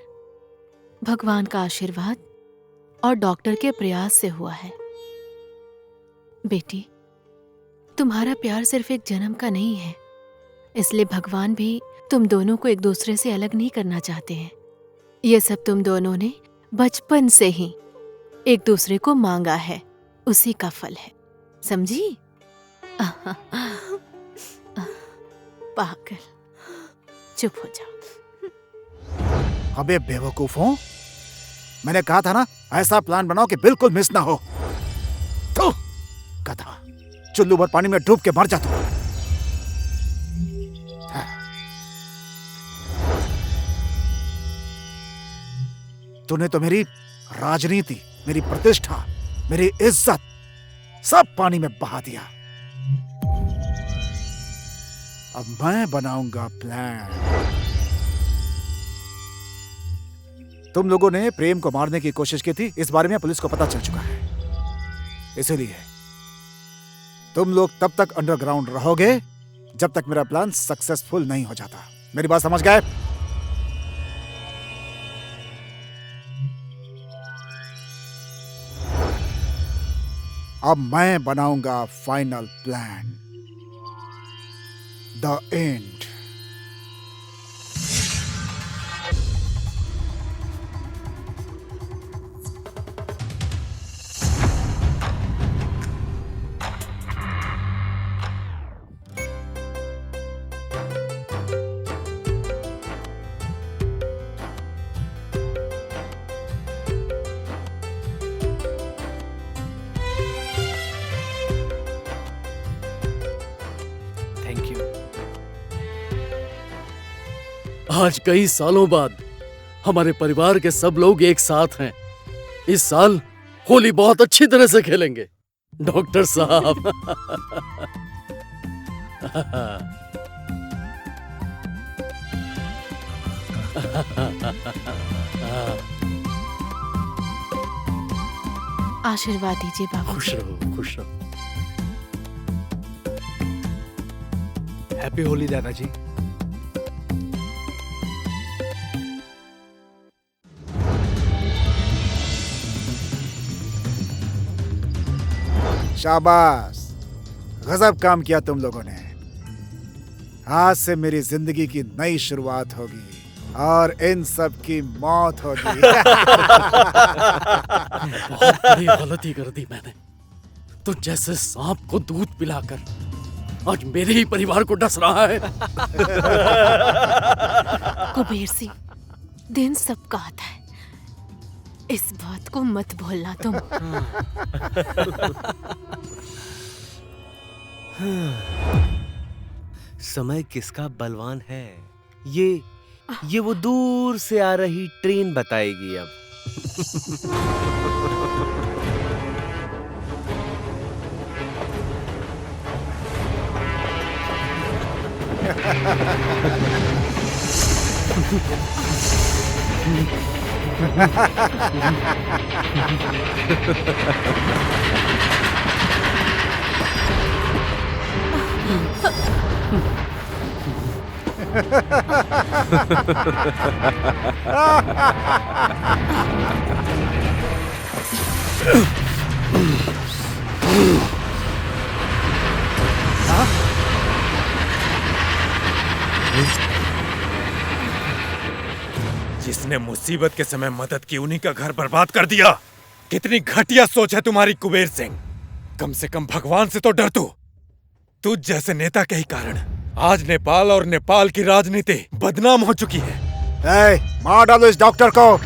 भगवान का आशीर्वाद और डॉक्टर के प्रयास से हुआ है। बेटी, तुम्हारा प्यार सिर्फ एक जन्म का नहीं है, इसलिए भगवान भी तुम दोनों को एक दूसरे से अलग नहीं करना चाहते हैं। ये सब तुम दोनों ने बचपन से ही एक दूसरे को मांगा है, उसी का फल है, समझी? पागल, चुप हो जाओ। अबे बेवकूफों, मैंने कहा था ना, ऐसा प्लान बनाओ कि बिल्कुल मिस ना हो। तो गधा, चुल्लू भर पानी में डूब के मर जा तू। तूने तो मेरी राजनीति, मेरी प्रतिष्ठा, मेरी इज्जत सब पानी में बहा दिया। अब मैं बनाऊंगा प्लान। तुम लोगों ने प्रेम को मारने की कोशिश की थी, इस बारे में पुलिस को पता चल चुका है। इसीलिए तुम लोग तब तक अंडरग्राउंड रहोगे जब तक मेरा प्लान सक्सेसफुल नहीं हो जाता। मेरी बात समझ गए? अब मैं बनाऊंगा फाइनल प्लान, द एंड। आज कई सालों बाद हमारे परिवार के सब लोग एक साथ हैं। इस साल होली बहुत अच्छी तरह से खेलेंगे डॉक्टर साहब। आशीर्वाद दीजिए बाबू। खुश रहो, खुश रहो। हैप्पी होली दादाजी। शाबाश, गजब काम किया तुम लोगों ने। आज से मेरी जिंदगी की नई शुरुआत होगी और इन सब की मौत होगी। बहुत बड़ी गलती कर दी मैंने। तो जैसे सांप को दूध पिलाकर आज मेरे ही परिवार को डस रहा है। कुबेर सिंह, दिन सबका आता है, इस बात को मत भूलना तुम। समय किसका बलवान है, ये वो दूर से आ रही ट्रेन बताएगी अब। जिसने मुसीबत के समय मदद की उन्हीं का घर बर्बाद कर दिया। कितनी घटिया सोच है तुम्हारी कुबेर सिंह। कम से कम भगवान से तो डर तू जैसे नेता के ही कारण आज नेपाल और नेपाल की राजनीति बदनाम हो चुकी है। मार डालो इस डॉक्टर को।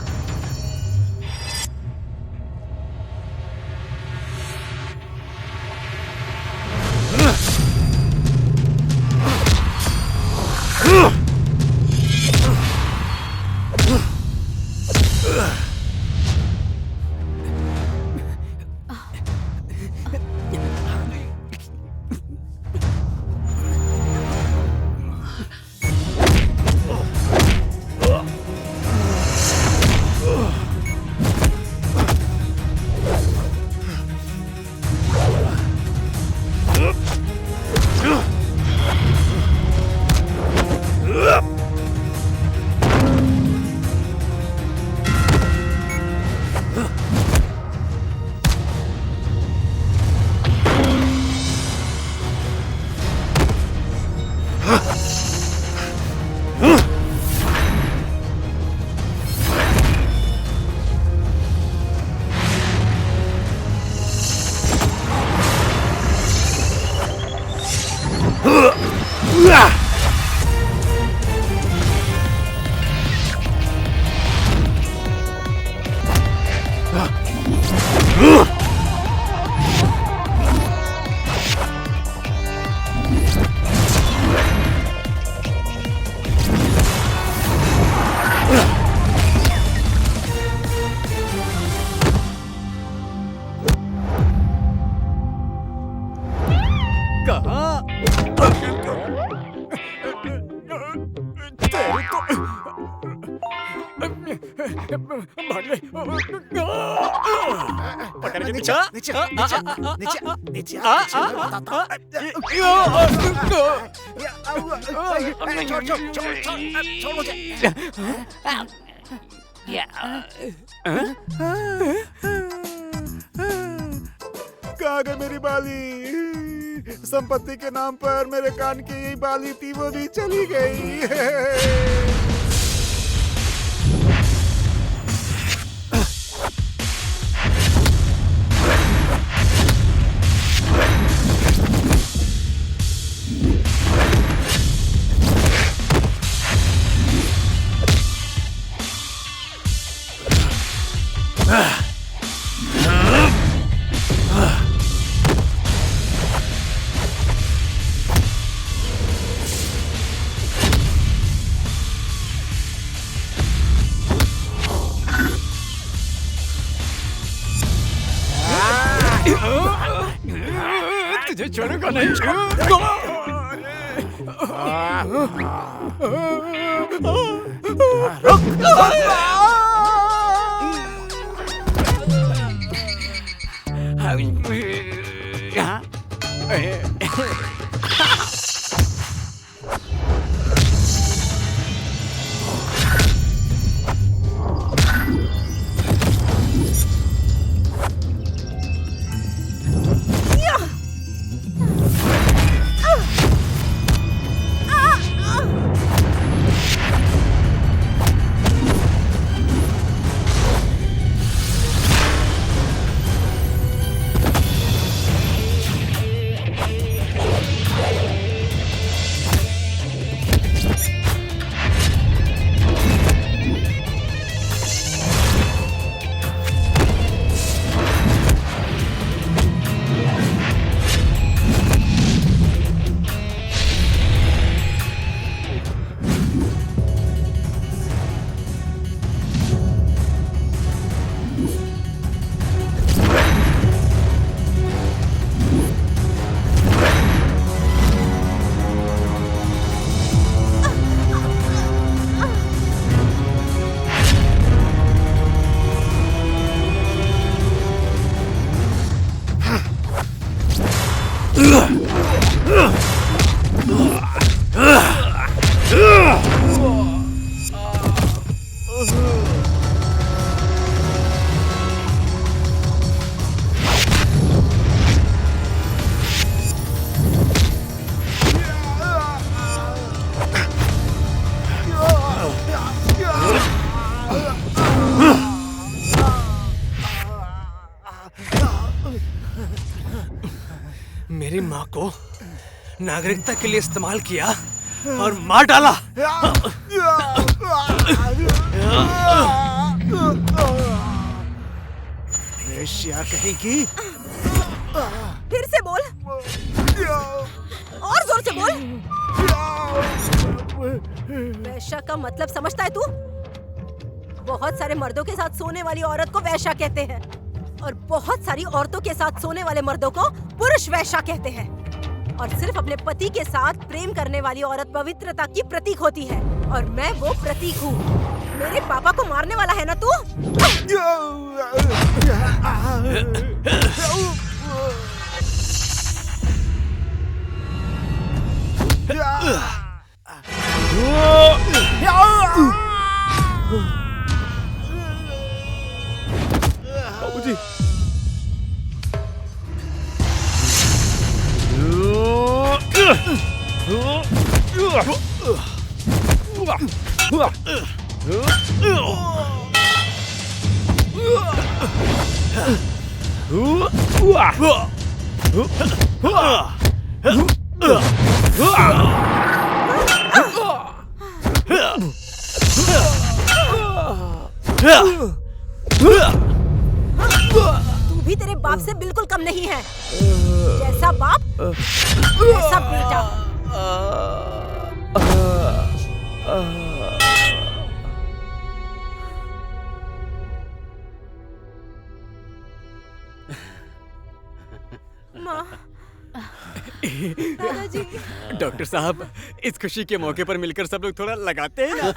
कहाँ गई मेरी बाली? संपत्ति के नाम पर मेरे कान की यही बाली थी, वो भी चली गई। छोड़ूंगा नहीं। मेरी माँ को नागरिकता के लिए इस्तेमाल किया और मार डाला। वेश्या कहेगी। फिर से बोल, और जोर से बोल। वैश्या का मतलब समझता है तू? बहुत सारे मर्दों के साथ सोने वाली औरत को वैश्या कहते हैं और बहुत सारी औरतों के साथ सोने वाले मर्दों को पुरुष वैश्या कहते हैं। और सिर्फ अपने पति के साथ प्रेम करने वाली औरत पवित्रता की प्रतीक होती है और मैं वो प्रतीक हूँ। मेरे पापा को मारने वाला है ना तू? बाबूजी। तू भी तेरे बाप से बिल्कुल कम नहीं है। जैसा बाप वैसा बेटा। माँ, दादाजी। डॉक्टर साहब, इस खुशी के मौके पर मिलकर सब लोग थोड़ा लगाते हैं ना?